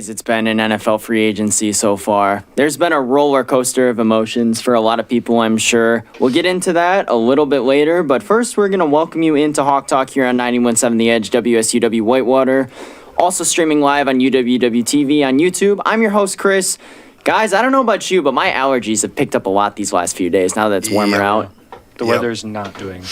days it's been in NFL free agency so far. There's been a roller coaster of emotions for a lot of people, I'm sure. We'll get into that a little bit later, but first we're going to welcome you into Hawk Talk here on 91.7 The Edge, WSUW Whitewater. Also streaming live on UWW-TV on YouTube. I'm your host, Chris. Guys, I don't know about you, but my allergies have picked up a lot these last few days now that it's warmer out. The weather's not doing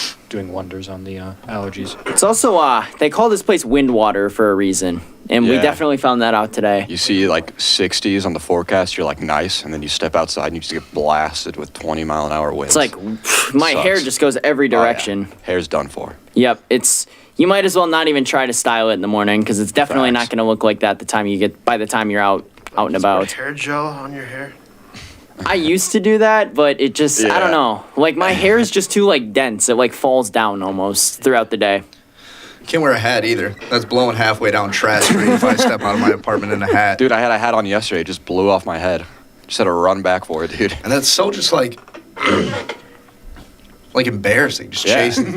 wonders on the allergies. It's also, they call this place Windwater for a reason, and we definitely found that out today. You see like 60s on the forecast, you're like nice, and then you step outside and you just get blasted with 20-mile-an-hour winds. It's like my hair just goes every direction. Oh, yeah. Hair's done for. Yep, you might as well not even try to style it in the morning because it's definitely not going to look like that by the time you're out and about. Hair gel on your hair? I used to do that, but it just, I don't know. Like, my hair is just too, like, dense. It, like, falls down almost throughout the day. Can't wear a hat either. That's blowing halfway down Trash Street if I step out of my apartment in a hat. Dude, I had a hat on yesterday. It just blew off my head. Just had to run back for it, dude. And that's so just, like embarrassing. Just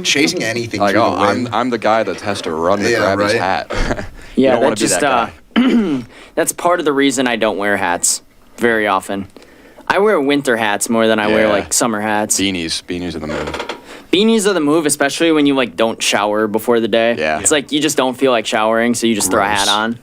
chasing anything like, through the wind. I'm the guy that has to run to grab his hat. You Yeah, don't want to be that guy. That's part of the reason I don't wear hats very often. I wear winter hats more than I wear, like, summer hats. Beanies are the move. Beanies are the move, especially when you, like, don't shower before the day. Yeah. It's like you just don't feel like showering, so you just throw a hat on.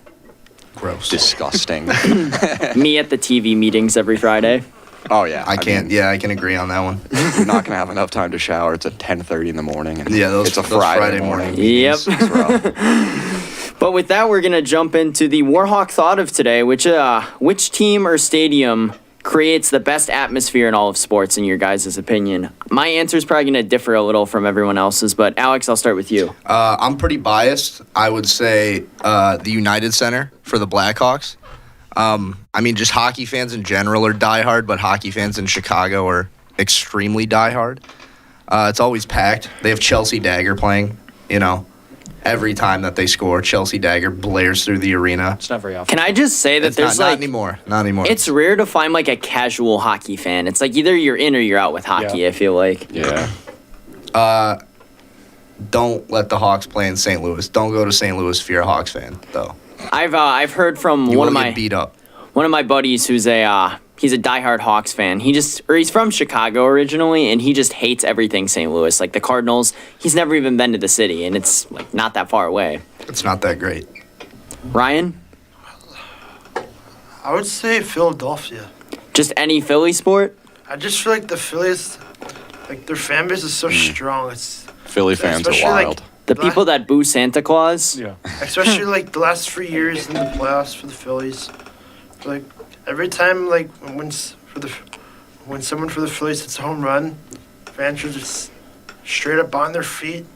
Gross. Disgusting. Me at the TV meetings every Friday. Oh, yeah. I can agree on that one. You're not going to have enough time to shower. It's at 10:30 in the morning. And it's a those Friday morning. Yep. It's rough. But with that, we're going to jump into the Warhawk thought of today, which team or stadium creates the best atmosphere in all of sports, in your guys' opinion? My answer is probably going to differ a little from everyone else's, but Alex, I'll start with you. I'm pretty biased. I would say the United Center for the Blackhawks. I mean, just hockey fans in general are diehard, but hockey fans in Chicago are extremely diehard. It's always packed. They have Chelsea Dagger playing, every time that they score. Chelsea Dagger blares through the arena. It's not very often. Can I just say that there's not anymore. Not anymore. It's rare to find like a casual hockey fan. It's like either you're in or you're out with hockey, I feel like. Yeah. Don't let the Hawks play in St. Louis. Don't go to St. Louis if you're a Hawks fan, though. I've heard from You one will of get beat up. One of my buddies who's he's a diehard Hawks fan. He's from Chicago originally, and he just hates everything St. Louis. Like the Cardinals, he's never even been to the city, and it's like not that far away. It's not that great. Ryan? I would say Philadelphia. Just any Philly sport? I just feel like the Phillies, like their fan base is so strong. Philly fans are especially, wild. The people that boo Santa Claus? Yeah. Especially like the last 3 years in the playoffs for the Phillies. Like every time, like when someone for the Phillies hits a home run, fans are just straight up on their feet.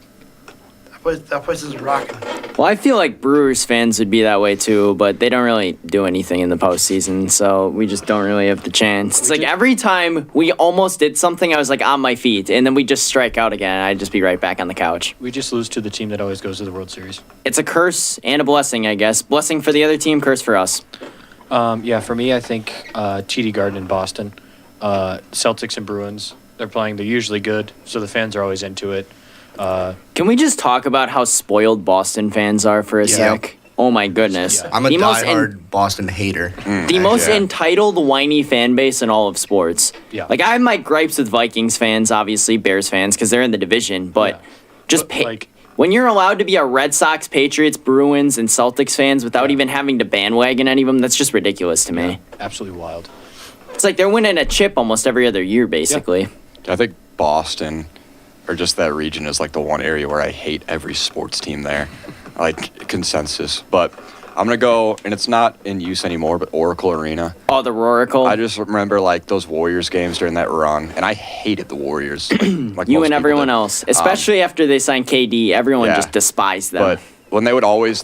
That place is rocking. Well, I feel like Brewers fans would be that way too, but they don't really do anything in the postseason, so we just don't really have the chance. It's like every time we almost did something, I was like on my feet, and then we just strike out again, and I'd just be right back on the couch. We just lose to the team that always goes to the World Series. It's a curse and a blessing, I guess. Blessing for the other team, curse for us. For me, I think TD Garden in Boston. Celtics and Bruins, they're usually good, so the fans are always into it. Can we just talk about how spoiled Boston fans are for a sec? Oh my goodness. Yeah. I'm a diehard Boston hater. The most entitled, whiny fan base in all of sports. Yeah. Like, I have my gripes with Vikings fans, obviously, Bears fans, because they're in the division, but when you're allowed to be a Red Sox, Patriots, Bruins, and Celtics fans without even having to bandwagon any of them, that's just ridiculous to me. Absolutely wild. It's like they're winning a chip almost every other year, basically. I think Boston, or just that region, is like the one area where I hate every sports team there. Like consensus. But I'm going to go, and it's not in use anymore, but Oracle Arena. Oh, the Roracle. I just remember like those Warriors games during that run, and I hated the Warriors. Like You most and people everyone did. else. Especially after they signed KD, everyone just despised them. But when they would always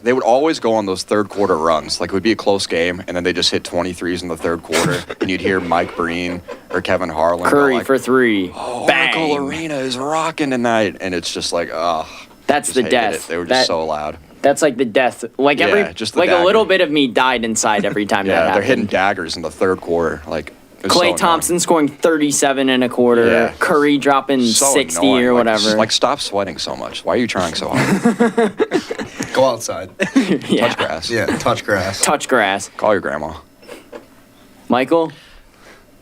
go on those third quarter runs, like it would be a close game, and then they just hit 23s in the third quarter, and you'd hear Mike Breen or Kevin Harlan Curry like, for three. "Oh, Bang. Oracle Arena is rocking tonight," and it's just like, That's just the hated death. it. They were just so loud. That's like the death. Like just the a dagger. little bit of me died inside every time that Yeah, happened. they're hitting daggers in the third quarter. Like it was so Klay annoying. Thompson scoring 37 and a quarter. Yeah. Curry dropping So 60 annoying. or Like, whatever. just, like, stop sweating so much. Why are you trying so hard? Go outside. Yeah. Touch grass. Yeah, touch grass. Touch grass. Call your grandma. Michael?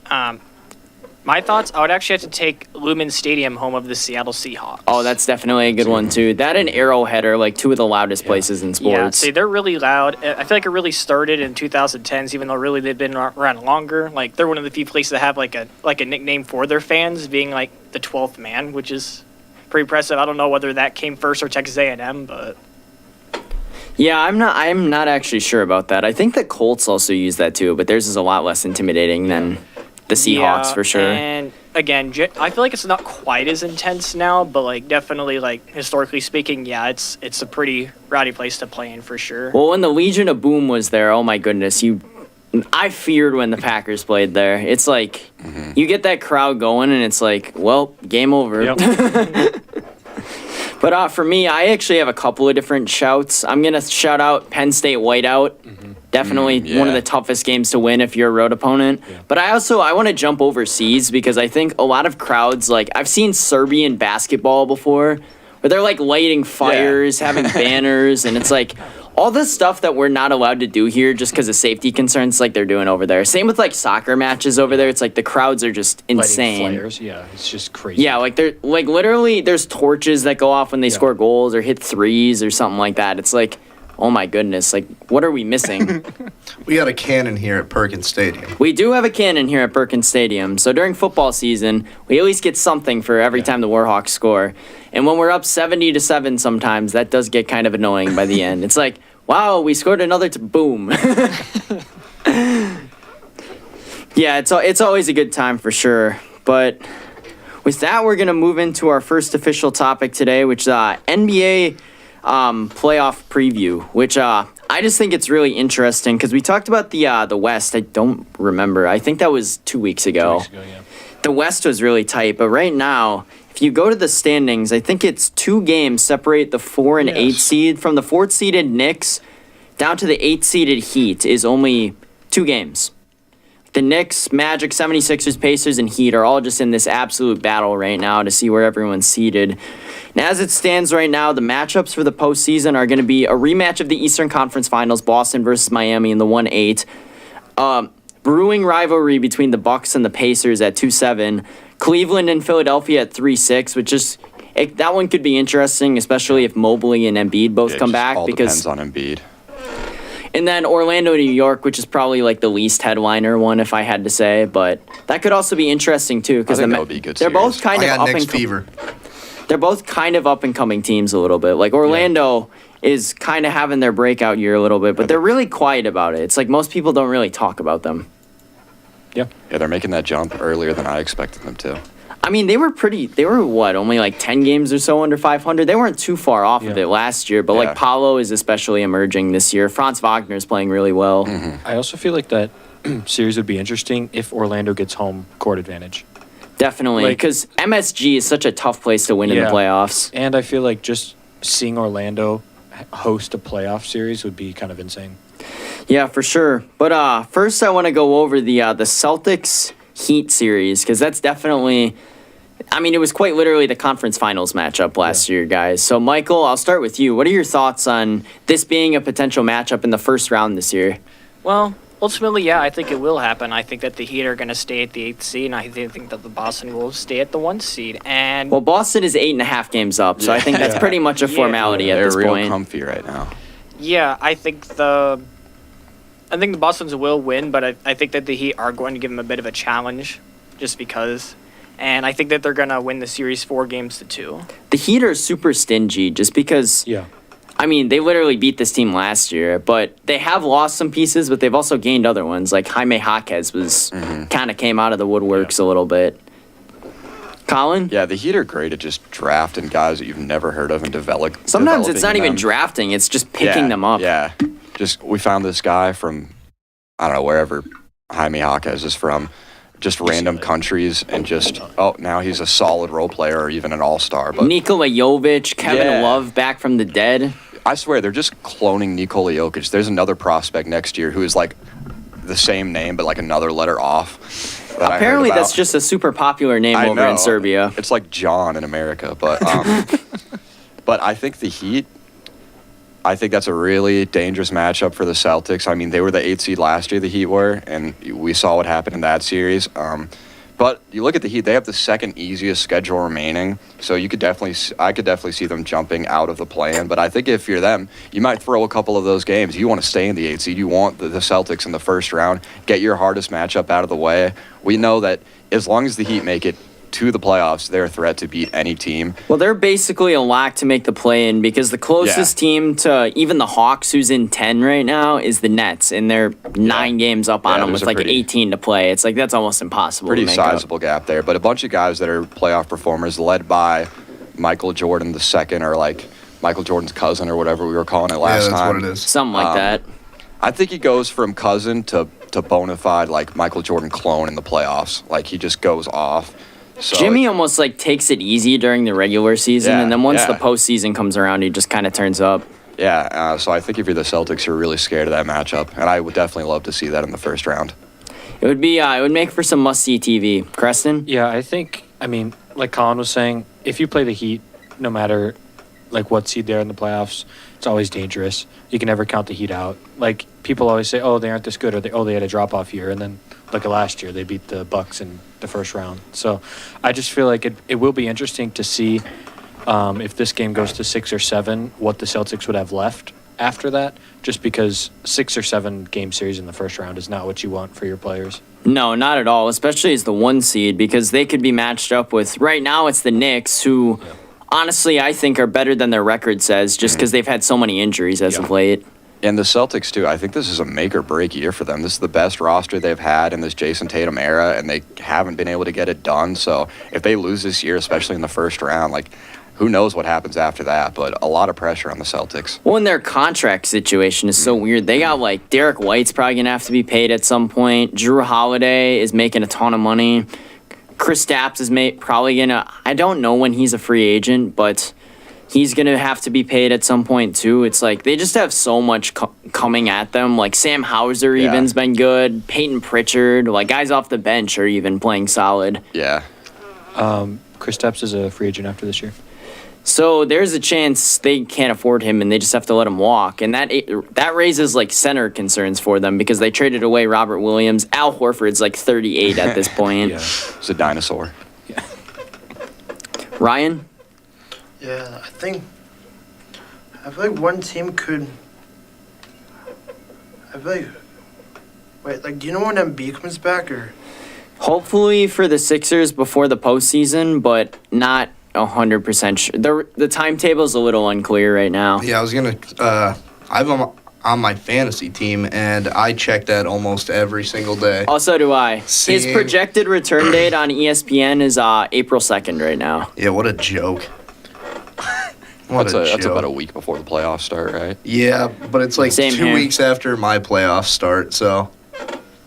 My thoughts, I would actually have to take Lumen Stadium, home of the Seattle Seahawks. Oh, that's definitely a good one, too. That and Arrowhead are like two of the loudest places in sports. Yeah, see, they're really loud. I feel like it really started in 2010s, even though really they've been around longer. Like, they're one of the few places that have like a nickname for their fans, being like the 12th man, which is pretty impressive. I don't know whether that came first or Texas A&M, but Yeah, I'm not actually sure about that. I think the Colts also use that too, but theirs is a lot less intimidating than the Seahawks yeah, for sure. And again, I feel like it's not quite as intense now, but like definitely like historically speaking, yeah, it's a pretty rowdy place to play in for sure. Well, when the Legion of Boom was there, oh my goodness, I feared when the Packers played there. It's like you get that crowd going, and it's like, well, game over. Yep. But for me, I actually have a couple of different shouts. I'm gonna shout out Penn State Whiteout. Definitely yeah. one of the toughest games to win if you're a road opponent. Yeah. But I want to jump overseas because I think a lot of crowds, like I've seen Serbian basketball before, where they're like lighting fires, having banners, and it's like all this stuff that we're not allowed to do here just because of safety concerns, like they're doing over there. Same with like soccer matches over there. It's like the crowds are just insane. Lighting flares, yeah, it's just crazy. Yeah, like they're like literally there's torches that go off when they score goals or hit threes or something like that. It's like, oh my goodness, like what are we missing? We got a cannon here at Perkins Stadium. We do have a cannon here at Perkins Stadium, so during football season, we at least get something for every time the Warhawks score. And when we're up 70-7 sometimes, that does get kind of annoying by the end. It's like, wow, we scored another boom. Yeah, it's always a good time for sure. But with that, we're going to move into our first official topic today, which is NBA playoff preview, which I just think it's really interesting because we talked about the West. I don't remember. I think that was 2 weeks ago. 2 weeks ago, yeah. The West was really tight, but right now, if you go to the standings, I think it's 2 games separate the 4 and 8 seed from the 4th seeded Knicks down to the 8th seeded Heat is only 2 games. The Knicks, Magic, 76ers, Pacers, and Heat are all just in this absolute battle right now to see where everyone's seated. And as it stands right now, the matchups for the postseason are going to be a rematch of the Eastern Conference Finals, Boston versus Miami in the 1-8. Brewing rivalry between the Bucks and the Pacers at 2-7. Cleveland and Philadelphia at 3-6, which is that one could be interesting, especially if Mobley and Embiid both It come just back. all Because depends on Embiid. and then Orlando, New York, which is probably like the least headliner one, if I had to say, but that could also be interesting too because I think that would be a good they're both series. kind I of got up Knicks and fever. they're both kind of up and coming teams a little bit. Like Orlando is kind of having their breakout year a little bit, but they're really quiet about it. It's like most people don't really talk about them. Yeah. Yeah, they're making that jump earlier than I expected them to. I mean, they were what, only like 10 games or so under 500? They weren't too far off of Yeah. it last year, but Yeah. like Paolo is especially emerging this year. Franz Wagner's playing really well. I also feel like that series would be interesting if Orlando gets home court advantage. Definitely, Like- because MSG is such a tough place to win in the Yeah. playoffs. And I feel like just seeing Orlando host a playoff series would be kind of insane. Yeah, for sure. But first, I want to go over the Celtics Heat series because that's definitely. I mean, it was quite literally the conference finals matchup last year, guys. So, Michael, I'll start with you. What are your thoughts on this being a potential matchup in the first round this year? Well, ultimately, yeah, I think it will happen. I think that the Heat are going to stay at the 8th seed, and I think that the Boston will stay at the 1 seed. And Well, Boston is 8.5 games up, so I think that's pretty much a formality at They're this real point. comfy right now. yeah, I think the Bostons will win, but I think that the Heat are going to give them a bit of a challenge, just because. And I think that they're going to win the series 4-2. The Heat are super stingy just because. Yeah. I mean, they literally beat this team last year, but they have lost some pieces, but they've also gained other ones. Like Jaime Jaquez was kind of came out of the woodworks a little bit. Colin? Yeah, the Heat are great at just drafting guys that you've never heard of and Sometimes it's not developing even them. drafting, it's just picking them up. Yeah, just we found this guy from, I don't know, wherever Jaime Jaquez is from, just random countries, and just, now he's a solid role player or even an all-star. But Nikola Jovic, Kevin Yeah. Love back from the dead. I swear, they're just cloning Nikola Jokic. There's another prospect next year who is like the same name, but like another letter off. that I heard Apparently, that's about. just a super popular name I over know. in Serbia. It's like John in America, but but I think the Heat. I think that's a really dangerous matchup for the Celtics. I mean, they were the 8th seed last year, the Heat were, and we saw what happened in that series. But you look at the Heat; they have the second easiest schedule remaining, so I could definitely see them jumping out of the play-in. But I think if you're them, you might throw a couple of those games. You want to stay in the 8th seed. You want the Celtics in the first round. Get your hardest matchup out of the way. We know that as long as the Heat make it to the playoffs, they're a threat to beat any team. Well, they're basically a lock to make the play-in because the closest team to even the Hawks, who's in 10 right now, is the Nets, and they're 9 games up on them there's with a like pretty- 18 to play. It's like that's almost impossible Pretty to make up. sizable gap there, but a bunch of guys that are playoff performers led by Michael Jordan II, or like Michael Jordan's cousin or whatever we were calling it last yeah, that's time. what it is. Something like that. I think he goes from cousin to bona fide like Michael Jordan clone in the playoffs. Like he just goes off. So Jimmy almost like takes it easy during the regular season, Yeah, and then once the yeah. postseason comes around, he just kind of turns up. so I think if you're the Celtics, you're really scared of that matchup, and I would definitely love to see that in the first round. It would be it would make for some must-see TV. Creston? Yeah, I mean, like Colin was saying, if you play the Heat, no matter like what seed they're in the playoffs, it's always dangerous. You can never count the Heat out. Like people always say, oh, they aren't this good, or they had a drop-off year, and then look at last year, they beat the Bucks in the first round. So I just feel like it will be interesting to see if this game goes to 6 or 7, what the Celtics would have left after that, just because 6 or 7 game series in the first round is not what you want for your players. No, not at all, especially as the 1 seed, because they could be matched up with, right now it's the Knicks, who honestly I think are better than their record says, just because they've had so many injuries as of late. And the Celtics, too, I think this is a make-or-break year for them. This is the best roster they've had in this Jason Tatum era, and they haven't been able to get it done. So if they lose this year, especially in the first round, like, who knows what happens after that, but a lot of pressure on the Celtics. Well, and their contract situation is so weird. They got, like, Derek White's probably going to have to be paid at some point. Drew Holiday is making a ton of money. Chris Stapps is probably going to, I don't know when he's a free agent, but he's going to have to be paid at some point, too. It's like they just have so much coming at them. Like Sam Hauser even's been good. Peyton Pritchard, like guys off the bench are even playing solid. Yeah. Chris Stapps is a free agent after this year. So there's a chance they can't afford him and they just have to let him walk. And that raises like center concerns for them because they traded away Robert Williams. Al Horford's like 38 at this point. It's a dinosaur. Ryan? Yeah, I feel like one team could. Wait, like, do you know when Embiid comes back or? Hopefully for the Sixers before the postseason, but not 100% sure. The timetable's a little unclear right now. Yeah, I was gonna. I have him on my fantasy team, and I check that almost every single day. Also do I. His Seeing- projected return date on ESPN is April 2nd right now. Yeah, what a joke. That's about a week before the playoffs start, right? Yeah, but it's like Same 2 here. weeks after my playoffs start, so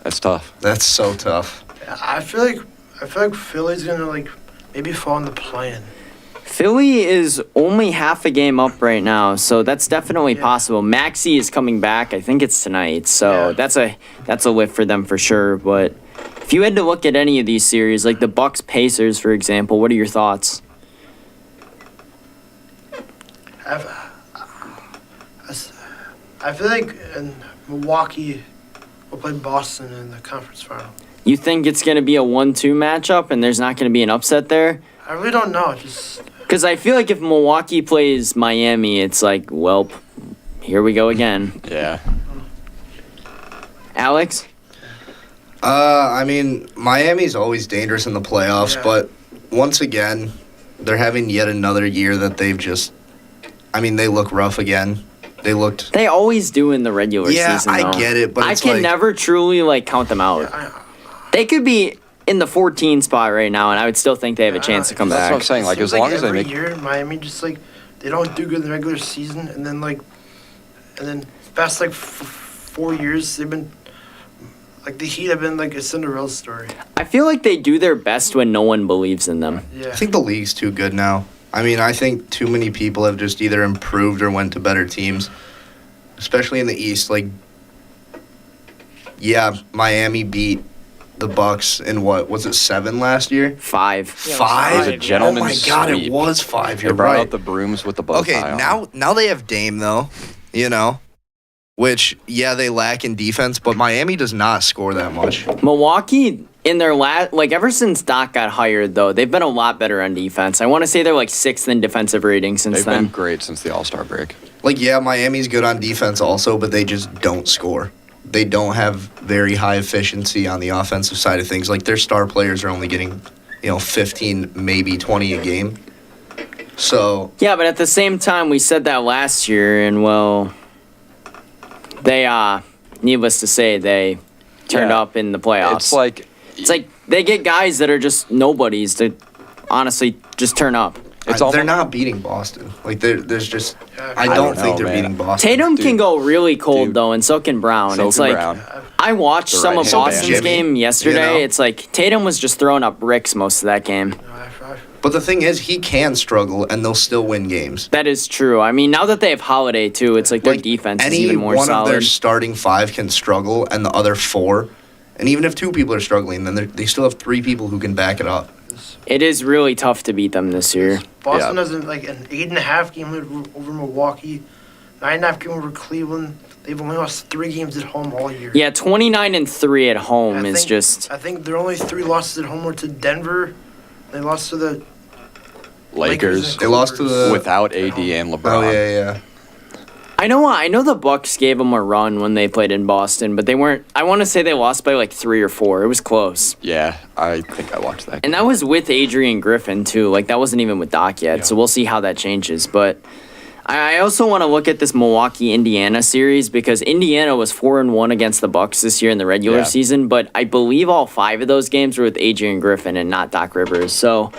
That's tough. that's so tough. I feel like Philly's gonna like maybe fall in the play-in. Philly is only half a game up right now, so that's definitely possible. Maxey is coming back. I think it's tonight, so that's a lift for them for sure. But if you had to look at any of these series, like the Bucks Pacers, for example, what are your thoughts? I feel like Milwaukee will play Boston in the conference final. You think it's going to be a 1-2 matchup and there's not going to be an upset there? I really don't know. Just Because I feel like if Milwaukee plays Miami, it's like, well, here we go again. Yeah. Alex? I mean, Miami's always dangerous in the playoffs, Yeah. but once again, they're having yet another year that they've just. I mean, they look rough again. They looked. They always do in the regular Yeah, season, I though. get it, but I it's can like- never truly, like, count them out. They could be in the 14 spot right now, and I would still think they have a chance to come That's what I'm back. saying. Like, seems as long as they every make. year Miami just like they don't do good in the regular season, and then past like 4 years they've been like the Heat have been like a Cinderella story. I feel like they do their best when no one believes in them. Yeah. I think the league's too good now. I mean, I think too many people have just either improved or went to better teams, especially in the East. Like, yeah, Miami beat the Bucks in what was it 7 last year? 5. Yeah, 5. It was a gentleman's Oh my God, sweep. it was 5. They You're brought right. out the brooms with the bow Okay, tie on. now they have Dame though, you know, which, yeah, they lack in defense, but Miami does not score that much. Milwaukee, in their ever since Doc got hired, though, they've been a lot better on defense. I want to say they're like 6th in defensive rating since They've then. been great since the All-Star break. Like, yeah, Miami's good on defense also, but they just don't score. They don't have very high efficiency on the offensive side of things. Like, their star players are only getting, 15, maybe 20 a game. So, Yeah, but at the same time, we said that last year, and well, they, needless to say, they turned Yeah. up in the playoffs. It's It's like they get guys that are just nobodies to honestly just turn up. it's they're almost, not beating Boston. Like, there's just, Yeah, I I don't don't think know, they're man. beating Boston. Tatum Dude. can go really cold Dude. though, and so can Brown. So it's can like Brown. I watched The some of right-hand man. Boston's Jimmy, game yesterday. you know? It's like Tatum was just throwing up bricks most of that game. But the thing is, he can struggle, and they'll still win games. That is true. I mean, now that they have Holiday too, it's like their defense is any even more one solid. of their starting 5 can struggle, and the other 4, and even if 2 people are struggling, then they still have 3 people who can back it up. It is really tough to beat them this year. Boston Yeah. has like an 8.5 game lead over Milwaukee, 9.5 game over Cleveland. They've only lost 3 games at home all year. Yeah, 29-3 at home I is think- just. I think their only 3 losses at home were to Denver. They lost to the Lakers They lost to the- without AD and LeBron. Oh, yeah. I know the Bucks gave them a run when they played in Boston, but they weren't. I want to say they lost by like 3 or 4. It was close. Yeah, I think I watched that. And that was with Adrian Griffin too. Like that wasn't even with Doc yet. Yeah. So we'll see how that changes. But I also want to look at this Milwaukee Indiana series because Indiana was 4-1 against the Bucks this year in the regular Yeah. season, but I believe all 5 of those games were with Adrian Griffin and not Doc Rivers. So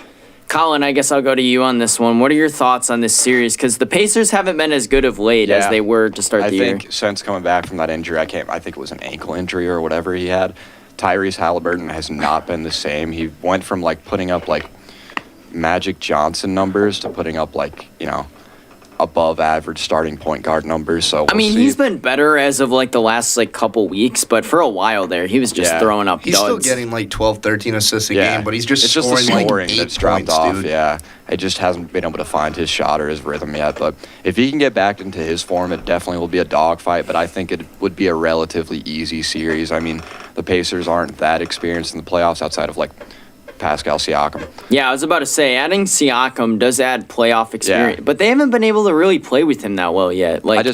Colin, I guess I'll go to you on this one. What are your thoughts on this series? Because the Pacers haven't been as good of late as Yeah. they were to start I the year. think since coming back from that injury, I think it was an ankle injury or whatever he had. Tyrese Halliburton has not been the same. He went from like putting up like Magic Johnson numbers to putting up like, above average starting point guard numbers. So I mean, we'll he's see. been better as of like the last like couple weeks, but for a while there, he was just Yeah. throwing up He's duds. still getting like 12, 13 assists a game, but he's just it's just scoring, the scoring like 8 that's dropped points, off. dude. Yeah, it just hasn't been able to find his shot or his rhythm yet. But if he can get back into his form, it definitely will be a dogfight. But I think it would be a relatively easy series. I mean, the Pacers aren't that experienced in the playoffs outside of like Pascal Siakam. Yeah, I was about to say, adding Siakam does add playoff experience, Yeah. but they haven't been able to really play with him that well yet. Like,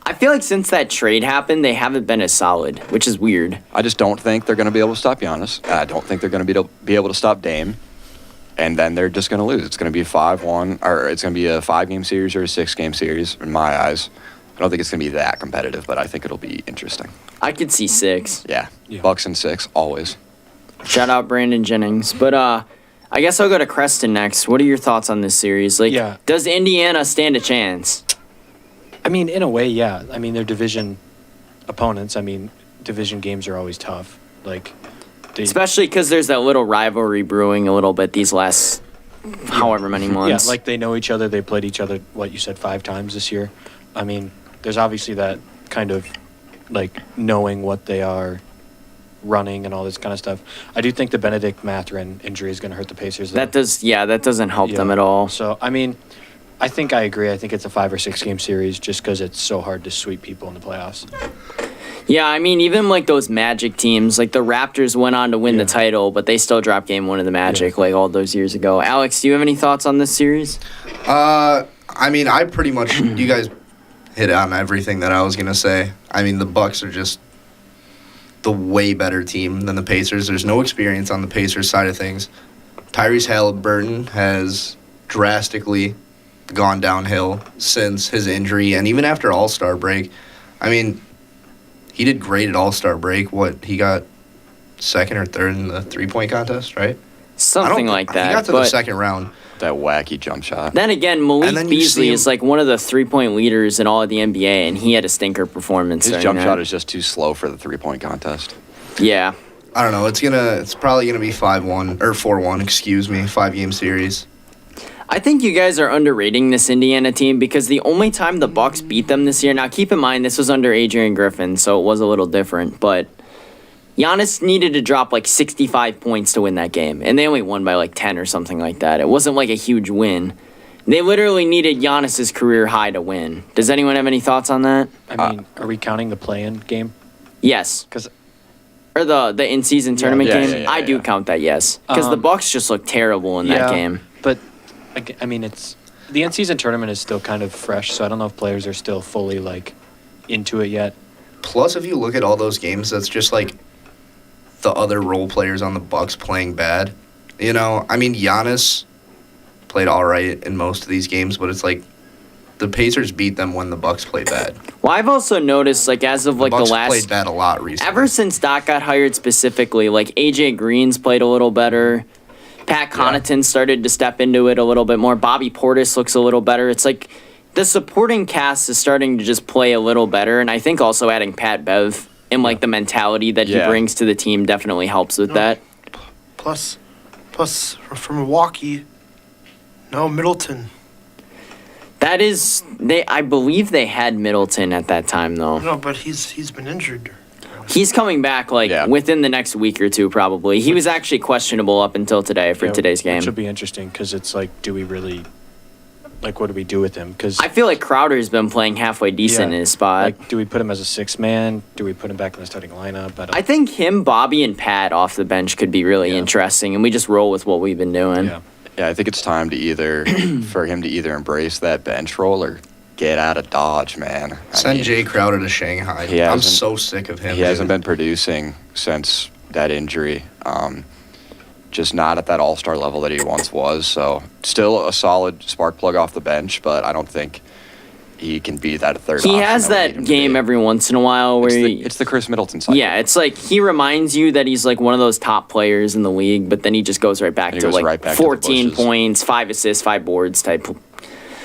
I feel like since that trade happened, they haven't been as solid, which is weird. I just don't think they're going to be able to stop Giannis. I don't think they're going to be able to stop Dame. And then they're just going to lose. It's going to be 5-1, or it's going to be a 5-game series or a 6-game series in my eyes. I don't think it's going to be that competitive, but I think it'll be interesting. I could see 6. Yeah, Yeah. Bucks and 6 always. Shout out Brandon Jennings. But I guess I'll go to Creston next. What are your thoughts on this series? Like, Yeah. does Indiana stand a chance? I mean, in a way, yeah. I mean, they're division opponents. I mean, division games are always tough. Like, they, Especially because there's that little rivalry brewing a little bit these last however many months. yeah, like they know each other. They played each other, what you said, 5 times this year. I mean, there's obviously that kind of like knowing what they are running and all this kind of stuff. I do think the Benedict Mathurin injury is going to hurt the Pacers. Though. that doesn't help them Yeah. at all. So, I mean, I think I agree. I think it's a 5 or 6 game series just because it's so hard to sweep people in the playoffs. Yeah, I mean, even like those Magic teams, like the Raptors went on to win the Yeah. title, but they still dropped game 1 of the Magic like all those years ago. Alex, do you have any thoughts on this series? I mean, I pretty much, you guys hit on everything that I was going to say. I mean, the Bucks are just the way better team than the Pacers. There's no experience on the Pacers side of things. Tyrese Halliburton has drastically gone downhill since his injury and even after All-Star break. I mean, he did great at All-Star break. He got second or third in the three-point contest, right? Something like that. He got to but the second round. That wacky jump shot. then again, Malik And then you Beasley see him- is like one of the 3-point leaders in all of the NBA, and he had a stinker performance. His during jump that. shot is just too slow for the 3-point contest. Yeah. I don't know. It's probably gonna be 5-1 or 4-1. Excuse me, 5-game series. I think you guys are underrating this Indiana team because the only time the Bucks beat them this year, now keep in mind this was under Adrian Griffin, so it was a little different, but Giannis needed to drop like 65 points to win that game, and they only won by like 10 or something like that. It wasn't like a huge win. They literally needed Giannis's career high to win. Does anyone have any thoughts on that? I mean, are we counting the play-in game? Yes. Because Or the in-season tournament Yeah, game? yeah, yeah, I do yeah. count that, yes. Because the Bucks just look terrible in that game. But I mean, it's the in-season tournament is still kind of fresh, so I don't know if players are still fully like into it yet. Plus, if you look at all those games, that's just like the other role players on the Bucks playing bad. You know, I mean, Giannis played all right in most of these games, but it's like the Pacers beat them when the Bucks play bad. Well, I've also noticed, like, as of, like, the Bucks last... played bad a lot recently. Ever since Doc got hired specifically, like, AJ Green's played a little better. Pat Connaughton started to step into it a little bit more. Bobby Portis looks a little better. It's like the supporting cast is starting to just play a little better, and I think also adding Pat Bev and, like, the mentality that he Yeah. brings to the team definitely helps with that. Plus, from Milwaukee, no Middleton. That is... I believe they had Middleton at that time, though. No, but he's been injured. He's coming back, like, Yeah. within the next week or two, probably. He was actually questionable up until today for Yeah, today's game. Which will be interesting because it's like, do we really, like, what do we do with him? Because I feel like Crowder's been playing halfway decent in his spot. Like, do we put him as a sixth man? Do we put him back in the starting lineup? I think him, Bobby, and Pat off the bench could be really Yeah. interesting, and we just roll with what we've been doing. Yeah. Yeah, I think it's time to for him to either embrace that bench role or get out of Dodge, man. Send Jay Crowder to Shanghai. He I'm hasn't- so sick of him. He hasn't dude. been producing since that injury. Just not at that all-star level that he once was. So still a solid spark plug off the bench, but I don't think he can be that third He option has we need that him to game be. every once in a while where It's the Chris Middleton cycle. yeah, it's like he reminds you that he's like one of those top players in the league, but then he just goes right back And he to goes like right back to the 14 bushes. points, 5 assists, 5 boards type.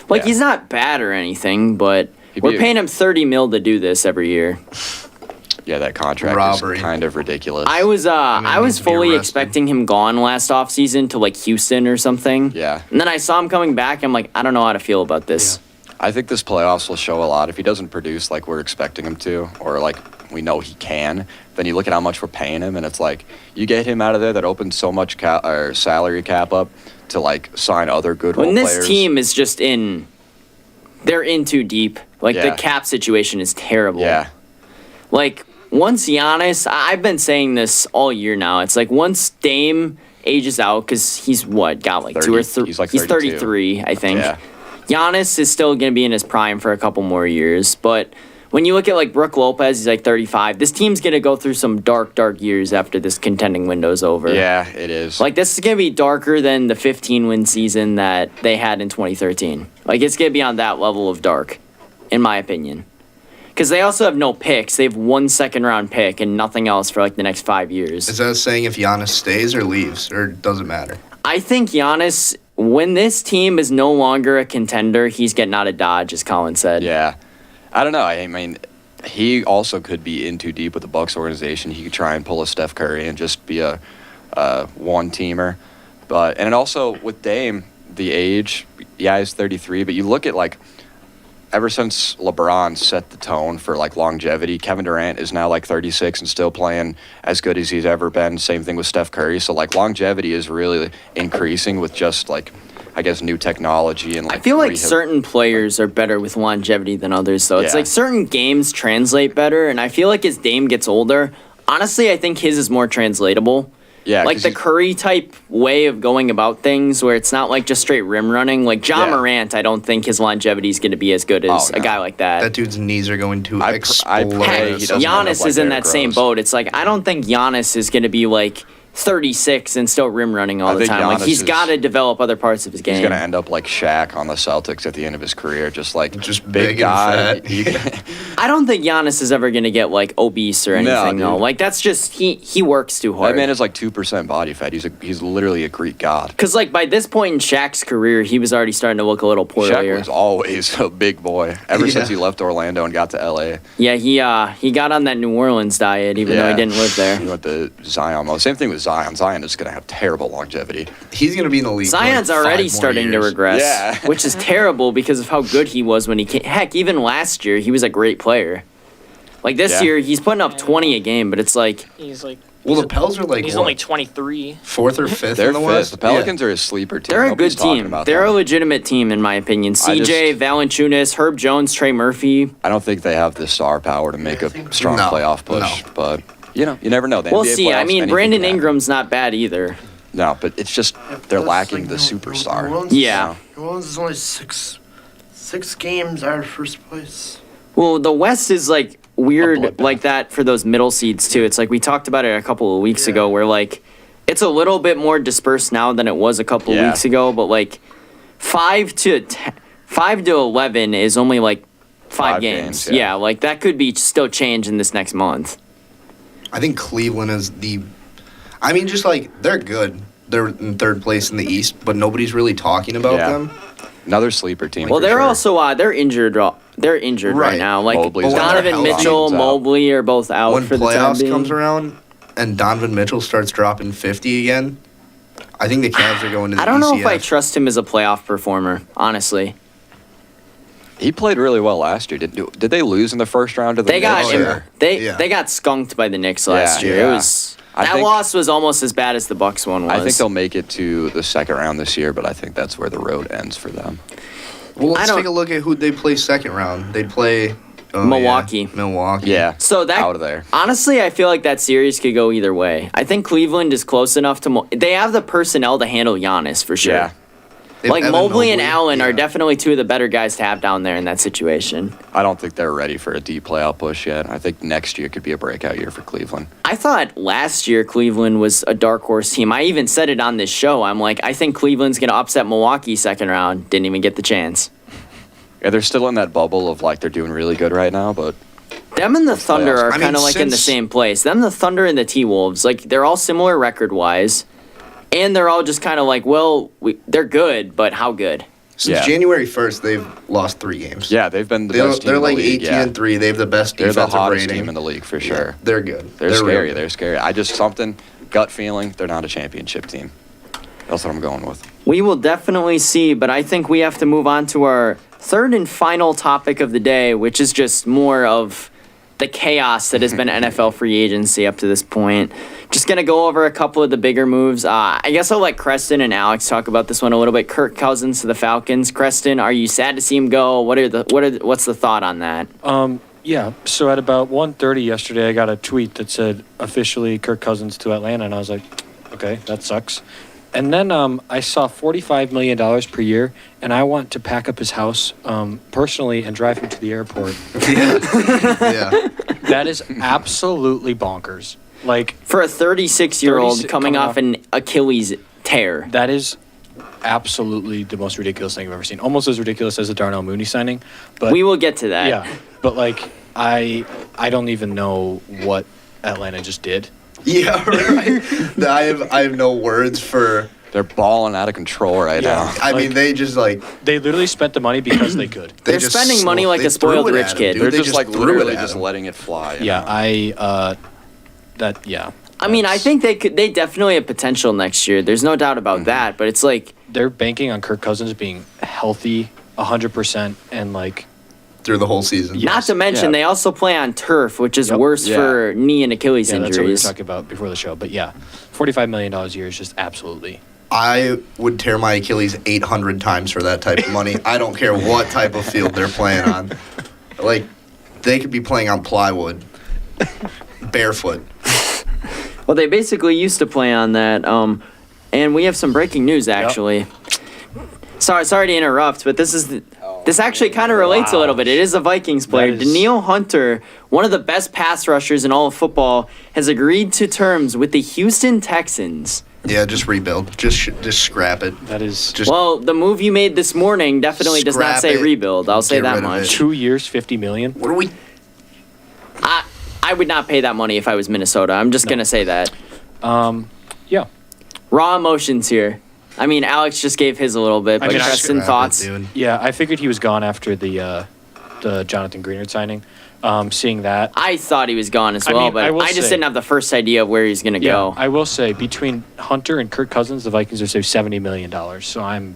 Like Yeah. he's not bad or anything, but He'd we're be- paying him 30 mil to do this every year. Yeah, that contract Robbery. is kind of ridiculous. I was he I was needs to be fully arrested. expecting him gone last offseason to like Houston or something. Yeah. And then I saw him coming back. I'm like, I don't know how to feel about this. I think this playoffs will show a lot. If he doesn't produce like we're expecting him to, or like we know he can, then you look at how much we're paying him, and it's like you get him out of there, that opens so much salary cap up to like sign other good role When this players. team is just they're in too deep. Like the Yeah. cap situation is terrible. Yeah, Like once Giannis, I've been saying this all year now. It's like once Dame ages out, because he's got like 30 2 or 3. he's like he's 32. 33, I think. Yeah. Giannis is still going to be in his prime for a couple more years, but when you look at like Brook Lopez, he's like 35. This team's going to go through some dark years after this contending window's over. yeah, it is. Like this is going to be darker than the 15-win season that they had in 2013. Like it's going to be on that level of dark, in my opinion. Because they also have no picks. They have 1 second-round pick and nothing else for like the next 5 years. Is that saying if Giannis stays or leaves, or does it matter? I think Giannis, when this team is no longer a contender, he's getting out of Dodge, as Colin said. Yeah, I don't know. I mean, he also could be in too deep with the Bucks organization. He could try and pull a Steph Curry and just be a one-teamer. But and also with Dame, the age, yeah, he's 33. But you look at like ever since LeBron set the tone for like longevity, Kevin Durant is now like 36 and still playing as good as he's ever been. Same thing with Steph Curry. So like longevity is really increasing with just like, I guess, new technology and like. I feel like rehab- certain players are better with longevity than others, though. It's Yeah. like certain games translate better, and I feel like as Dame gets older, honestly, I think his is more translatable. Yeah, Like 'cause the he's- Curry type way of going about things where it's not like just straight rim running. Like John Yeah. Morant, I don't think his longevity is going to be as good as Oh, a no. guy like that. That dude's knees are going to I explode. pray Heck, he doesn't end up Giannis like is in Derrick that same Rose. boat. It's like I don't think Giannis is going to be like 36 and still rim running all I the think time. Like Giannis he's is- got to develop other parts of his game. He's gonna end up like Shaq on the Celtics at the end of his career, just big and guy. fat. You- I don't think Giannis is ever going to get like obese or No, anything though. dude. Like that's just he works too that hard. man is like 2% body fat. He's literally a Greek god. Because like by this point in Shaq's career, he was already starting to look a little Shaq portlier. was always a big boy ever since Yeah. he left Orlando and got to LA. Yeah, he got on that New Orleans diet even though he Yeah. didn't live there. He went to Zion. Well, same thing with Zion. Zion is gonna have terrible longevity. He's going to be in the league. for Zion's like already 5 more starting to years. regress, Yeah. which is terrible because of how good he was when he came. Heck, even last year he was a great player. Like this Yeah. year, he's putting up 20 a game, but it's like He's like Well, the Pels are like He's what, only 23. fourth or fifth They're in the fifth. West. The Pelicans are a sleeper team. They're a Nobody's good talking team. about They're a them. legitimate team, in my opinion. I CJ, just- Valanciunas, Herb Jones, Trey Murphy. I don't think they have the star power to make I a think- strong No, playoff push. no. But you never know. The We'll NBA see. I playoffs, mean, anything Brandon can happen. Ingram's not bad either. No, but it's just they're Plus, lacking like, the New superstar. Orleans- Yeah. New Orleans is only six games out of first place. Well, the West is like A weird bloodbath. like that for those middle seeds too. It's like we talked about it a couple of weeks Yeah. ago where like it's a little bit more dispersed now than it was a couple of Yeah. weeks ago, but like 5 to 11 is only like 5 5 games. games, yeah. Yeah, like that could be still changed in this next month. I think Cleveland is the. I mean, just like they're good. They're in third place in the East, but nobody's really talking about Yeah. them. Another sleeper team. Well, for they're sure. also they're injured. They're injured right Right. now. Like Mobley's out. Donovan Healthy. Mitchell, Out. Mobley are both out When for the time playoffs being. comes around and Donovan Mitchell starts dropping 50 again, I think the Cavs are going to the I don't know if I ECF. trust him as a playoff performer, honestly. He played really well last year. Did they lose in the first round of the They got Knicks, Oh, or- yeah. they Yeah. they got skunked by the Knicks last Yeah, year. yeah. It was I that think- loss was almost as bad as the Bucks one was. I think they'll make it to the second round this year, but I think that's where the road ends for them. Well, I let's don't- take a look at who they play second round. They'd play Milwaukee. Milwaukee. Yeah. So that out of there. honestly, I feel like that series could go either way. I think Cleveland is close enough to. They have the personnel to handle Giannis for sure. Yeah. They have Like Evan Mobley and Allen are yeah. definitely two of the better guys to have down there in that situation. I don't think they're ready for a deep playoff push yet. I think next year could be a breakout year for Cleveland. I thought last year Cleveland was a dark horse team. I even said it on this show. I'm like, I think Cleveland's going to upset Milwaukee second round. Didn't even get the chance. Yeah, they're still in that bubble of like they're doing really good right now, but Them and the Thunder playoffs. are I mean, kind of like in the since- same place. Them, the Thunder, and the T-Wolves, like they're all similar record-wise, and they're all just kind of like, well, they're good, but how good? Since Yeah. January 1st, they've lost 3 games. yeah, they've been the They're, best team they're in the like league. 18 Yeah. and 3. They have the best They're the defensive hottest rating. team in the league for Yeah, sure. they're good. They're real scary. good. They're scary. I just something gut feeling. They're not a championship team. That's what I'm going with. We will definitely see, but I think we have to move on to our third and final topic of the day, which is just more of the chaos that has been NFL free agency up to this point. Just going to go over a couple of the bigger moves. I guess I'll let Creston and Alex talk about this one a little bit. Kirk Cousins to the Falcons. Creston, are you sad to see him go? What's the thought on that? Yeah. So at about 1:30 yesterday, I got a tweet that said officially Kirk Cousins to Atlanta, and I was like, okay, that sucks. And then I saw $45 million per year, and I want to pack up his house personally and drive him to the airport. Yeah. That is absolutely bonkers. Like, For a 36-year-old 36 coming off an Achilles tear. that is absolutely the most ridiculous thing I've ever seen. Almost as ridiculous as the Darnell Mooney signing. But We will get to that. yeah, but like I don't even know what Atlanta just did. Yeah, right. I have no words for. They're balling out of control right Yeah. now. I Like- mean, they just like They literally spent the money because they could. they They're just spending money like they a spoiled threw it rich at him, kid. dude. They're They just like threw it literally at just him. letting it fly. you Yeah, know? I mean, I think they definitely have potential next year. There's no doubt about that, but it's like they're banking on Kirk Cousins being healthy 100% and like through the whole season. Yeah. not to mention Yeah. they also play on turf, which is Yep. worse Yeah. for knee and Achilles yeah, that's what we were injuries. talking about before the show. But yeah, $45 million a year is just absolutely. I would tear my Achilles 800 times for that type of money. I don't care what type of field they're playing on. Like, they could be playing on plywood, barefoot. Well, they basically used to play on that. And we have some breaking news actually. Sorry to interrupt, but this actually kind of relates a little bit. It is a Vikings player. That is- Daniil Hunter, one of the best pass rushers in all of football, has agreed to terms with the Houston Texans. Yeah, just rebuild. Just scrap it. That is Just Well, the move you made this morning definitely does not Scrap say it. rebuild. I'll say Get that rid of much. it. 2 years, $50 million. what are we? I would not pay that money if I was Minnesota. I'm just gonna say that. Yeah. Raw emotions here. I mean, Alex just gave his a little bit, but mean, I Preston Scrap it, thoughts. dude. Yeah, I figured he was gone after the Jonathan Greenard signing. Seeing that, I thought he was gone as I well, mean, I but will I just say- didn't have the first idea of where he's gonna yeah, go. I will say between Hunter and Kirk Cousins, the Vikings have saved $70 million. So I'm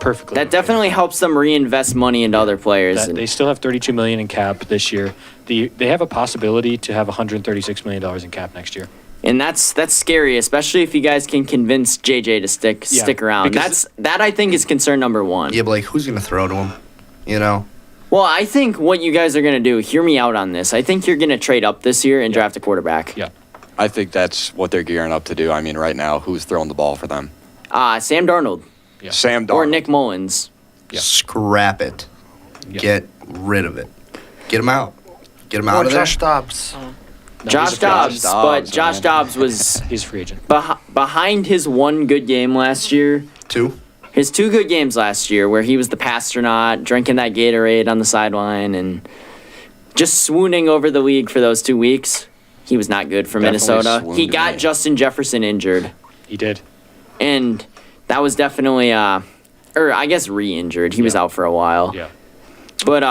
perfectly. That okay definitely with helps them reinvest money into other players. that. and- They still have $32 million in cap this year. They have a possibility to have $136 million in cap next year. And that's scary, especially if you guys can convince JJ to Yeah, stick around. because- That I think is concern number one. Yeah, but like, who's gonna throw to him? You know. Well, I think what you guys are gonna do, hear me out on this. I think you're gonna trade up this year and draft a quarterback. Yeah. I think that's what they're gearing up to do. I mean, right now, who's throwing the ball for them? Sam Darnold Yeah. Sam Darnold. or Nick Mullins. Yeah. Scrap it. Yeah. Get rid of it. Get him out. Get him Or out of there. Josh Dobbs. No, Josh he's a free agent. Dobbs, but Dobbs, Josh man. Dobbs was He's a free agent. behind his one good game last year. Two. His two good games last year, where he was the pastronaut, drinking that Gatorade on the sideline, and just swooning over the league for those 2 weeks. He was not good for Definitely Minnesota. swooned He to got me. Justin Jefferson injured, He did. and that was definitely, or I guess re-injured. He was Yeah. out for a while. Yeah. But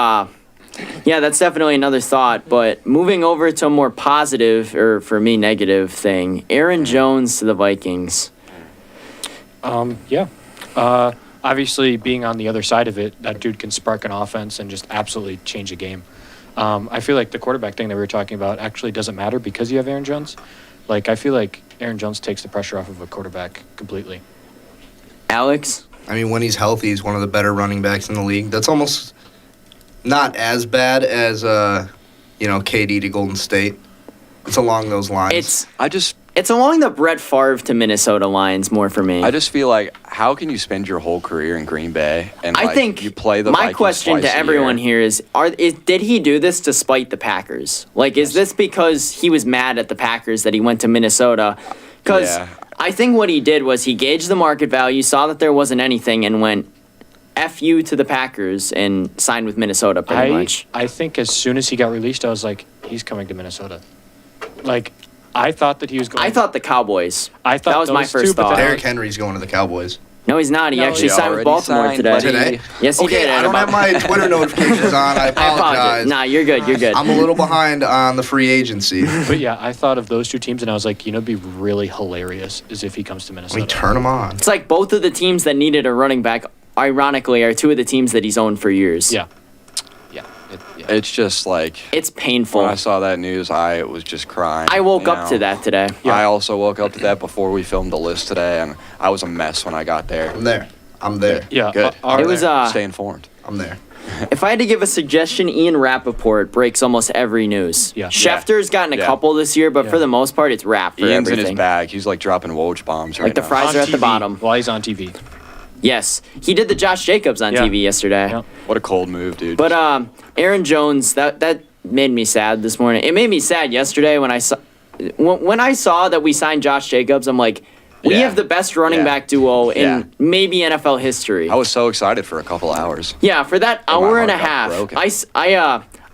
yeah, that's definitely another thought. But moving over to a more positive, or for me, negative thing, Aaron Jones to the Vikings. Yeah. Obviously, being on the other side of it, that dude can spark an offense and just absolutely change a game. I feel like the quarterback thing that we were talking about actually doesn't matter because you have Aaron Jones. Like, I feel like Aaron Jones takes the pressure off of a quarterback completely. Alex? I mean, when he's healthy, he's one of the better running backs in the league. That's almost not as bad as, KD to Golden State. It's along those lines. It's along the Brett Favre to Minnesota lines more for me. I just feel like, how can you spend your whole career in Green Bay and I think you play the my Vikings question twice to a everyone year? here is: did he do this to spite the Packers? Like, is this because he was mad at the Packers that he went to Minnesota? Because Yeah. I think what he did was he gauged the market value, saw that there wasn't anything, and went "F you" to the Packers and signed with Minnesota pretty much. I think as soon as he got released, I was like, he's coming to Minnesota. Like, I thought that he was going. I thought the Cowboys. I thought that was my those two, first but thought. then- Derrick Henry's going to the Cowboys. No, he's not. He No, actually he signed with already Baltimore signed, today. buddy. Today? Yes, he Okay, did. I don't have my Twitter notifications on. I I apologize. apologize. Nah, you're good. You're good. I'm a little behind on the free agency. But yeah, I thought of those two teams, and I was like, it'd be really hilarious is if he comes to Minnesota. We turn him on. It's like both of the teams that needed a running back, ironically, are two of the teams that he's owned for years. Yeah. Yeah. Yeah. It's just like, It's painful. when I saw that news, I was just crying. I woke you up to know? that today. Yeah. I also woke up to that before we filmed the list today, and I was a mess when I got there. I'm there. I'm there. Yeah. Good. Our- It was, Stay informed. I'm there. If I had to give a suggestion, Ian Rappaport breaks almost every news. Yeah. Schefter's gotten a Yeah. couple this year, but Yeah. for the most part, it's Rapp for Ian's in everything. his bag. He's like dropping Woj bombs right Like the now. fries on are at the TV, bottom. While he's on TV. Yes, he did the Josh Jacobs on Yeah. TV yesterday. Yeah. What a cold move, dude. But Aaron Jones, that made me sad this morning. It made me sad yesterday when I saw that we signed Josh Jacobs. I'm like, we Yeah. have the best running Yeah. back duo in Yeah. maybe NFL history. I was so excited for a couple hours. Yeah, for that And my hour and a heart got half, broken.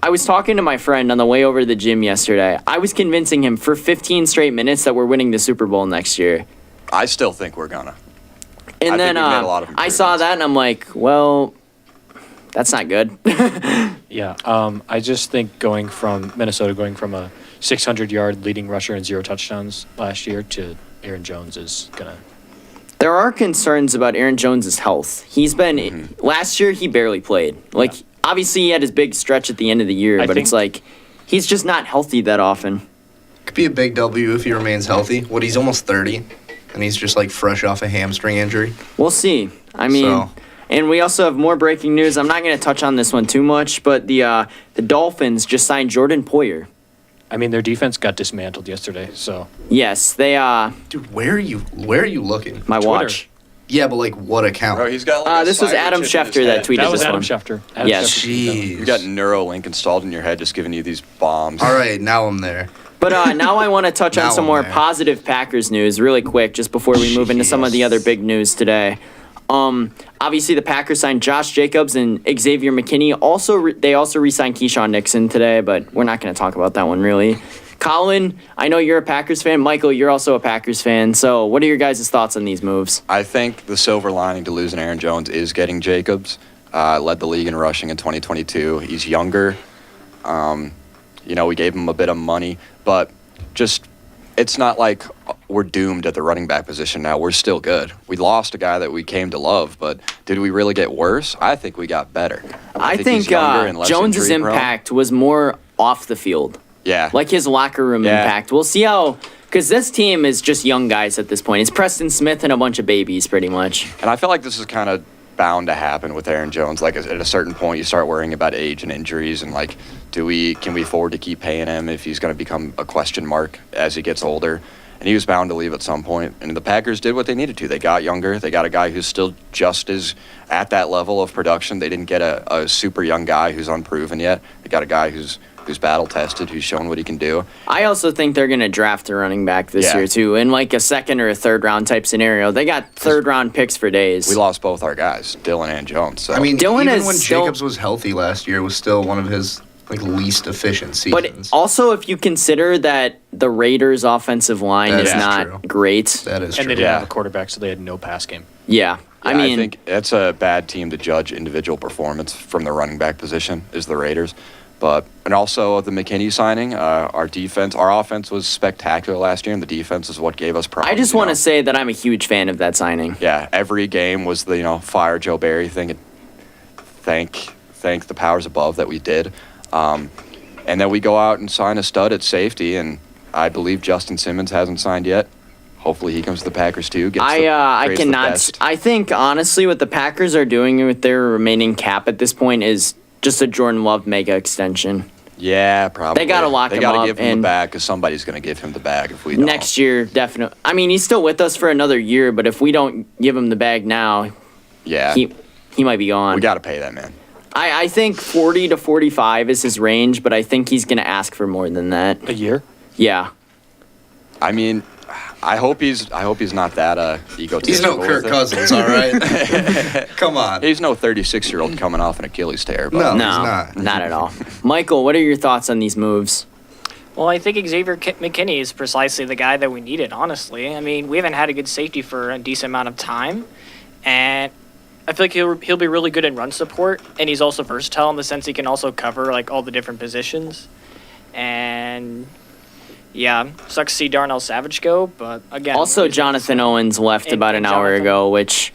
I was talking to my friend on the way over to the gym yesterday. I was convincing him for 15 straight minutes that we're winning the Super Bowl next year. I still think we're gonna. And I then think we've made a lot of I saw improvements. that and I'm like, well, that's not good. Yeah. I just think Minnesota going from a 600-yard leading rusher and 0 touchdowns last year to Aaron Jones is gonna. There are concerns about Aaron Jones' health. He's been Mm-hmm. last year he barely played. Like obviously he had his big stretch at the end of the year, I but think- it's like he's just not healthy that often. Could be a big W if he remains healthy. He's almost 30, and he's just like fresh off a hamstring injury. We'll see. I mean, So- and we also have more breaking news. I'm not going to touch on this one too much, but the Dolphins just signed Jordan Poyer. I mean, their defense got dismantled yesterday, so Yes, they Dude, where are you looking? my Twitter. watch. Yeah, but like what account? Bro, he's got like a This was cyber Adam chip in his Schefter that head. tweeted that was this Adam one. Schefter. Adam Yes. Schefter. Jeez. You got Neuralink installed in your head, just giving you these bombs. All right, now I'm there. But now I want to touch on Now some I'm more there. positive Packers news really quick, just before we move into some of the other big news today. Obviously, the Packers signed Josh Jacobs and Xavier McKinney. They also re-signed Keyshawn Nixon today, but we're not going to talk about that one really. Colin, I know you're a Packers fan. Michael, you're also a Packers fan. So what are your guys' thoughts on these moves? I think the silver lining to losing Aaron Jones is getting Jacobs. Led the league in rushing in 2022. He's younger. We gave him a bit of money, but just it's not like we're doomed at the running back position now. We're still good. We lost a guy that we came to love, but did we really get worse? I think we got better. I he's think younger and less Jones's injury prone. impact was more off the field, Yeah. like his locker room Yeah. impact. We'll see how, Because this team is just young guys at this point. It's Preston Smith and a bunch of babies, pretty much. And I feel like this is kind of bound to happen with Aaron Jones. Like at a certain point, you start worrying about age and injuries, and like, can we afford to keep paying him if he's going to become a question mark as he gets older? And he was bound to leave at some point. And the Packers did what they needed to. They got younger. They got a guy who's still just as at that level of production. They didn't get a super young guy who's unproven yet. They got a guy who's battle tested, who's shown what he can do. I also think they're going to draft a running back this Yeah. year, too, in like a second or a third round type scenario. They got third round picks for days. We lost both our guys, Dylan and Jones. So. I mean, Dylan even is when still- Jacobs was healthy last year, was still one of his like least efficient But seasons. also, if you consider that the Raiders' offensive line That is is not true. great. That is And they true. didn't Yeah. have a quarterback, so they had no pass game. Yeah. I Yeah, mean, I think it's a bad team to judge individual performance from the running back position is the Raiders. And also the McKinney signing, our offense was spectacular last year, and the defense is what gave us problems. I just you want know? to say that I'm a huge fan of that signing. Yeah, every game was the fire Joe Barry thing. And thank the powers above that we did. And then we go out and sign a stud at safety, and I believe Justin Simmons hasn't signed yet. Hopefully he comes to the Packers too. I trades the cannot. best. I think honestly, what the Packers are doing with their remaining cap at this point is just a Jordan Love mega extension. Yeah, probably. They gotta lock They him gotta up give him the and- bag because somebody's going to give him the bag if we don't. Next year, definitely. I mean, he's still with us for another year, but if we don't give him the bag now, Yeah, he might be gone. we got to pay that man. I think 40 to 45 is his range, but I think he's going to ask for more than that. A year? Yeah. I mean, I hope he's not that egotistical. He's no with Kirk it. Cousins, all right? Come on. He's no 36-year-old coming off an Achilles tear. But No. No, he's not. at all. Michael, what are your thoughts on these moves? Well, I think Xavier McKinney is precisely the guy that we needed, honestly. I mean, we haven't had a good safety for a decent amount of time, and I feel like he'll be really good in run support, and he's also versatile in the sense he can also cover like all the different positions. And yeah, sucks to see Darnell Savage go, but again. Also, Jonathan Owens left And- about an and hour Jonathan. ago, which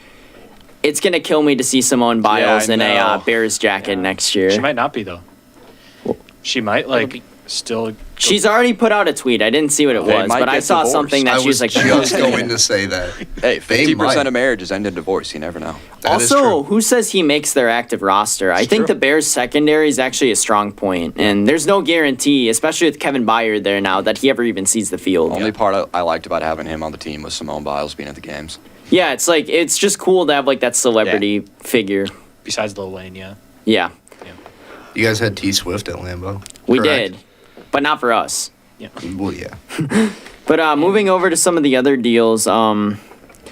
it's going to kill me to see Simone Biles I in a know. Bears jacket Yeah. next year. She might not be, though. She might, like, be- still. She's already put out a tweet. I didn't see what it They was, might but I get saw divorced. something that I she was was like, just going to say that. hey, They 50% might. of marriages end in divorce. You never know. That is also, true. who says he makes their active roster? I think true. the Bears secondary is actually a strong point, and there's no guarantee, especially with Kevin Byard there now, that he ever even sees the field. Only part I liked about having him on the team was Simone Biles being at the games. Yeah, it's just cool to have like that celebrity figure. Besides Lil Wayne, yeah. Yeah, You guys had T Swift at Lambeau. we correct? did, but not for us. Well, yeah. But moving over to some of the other deals,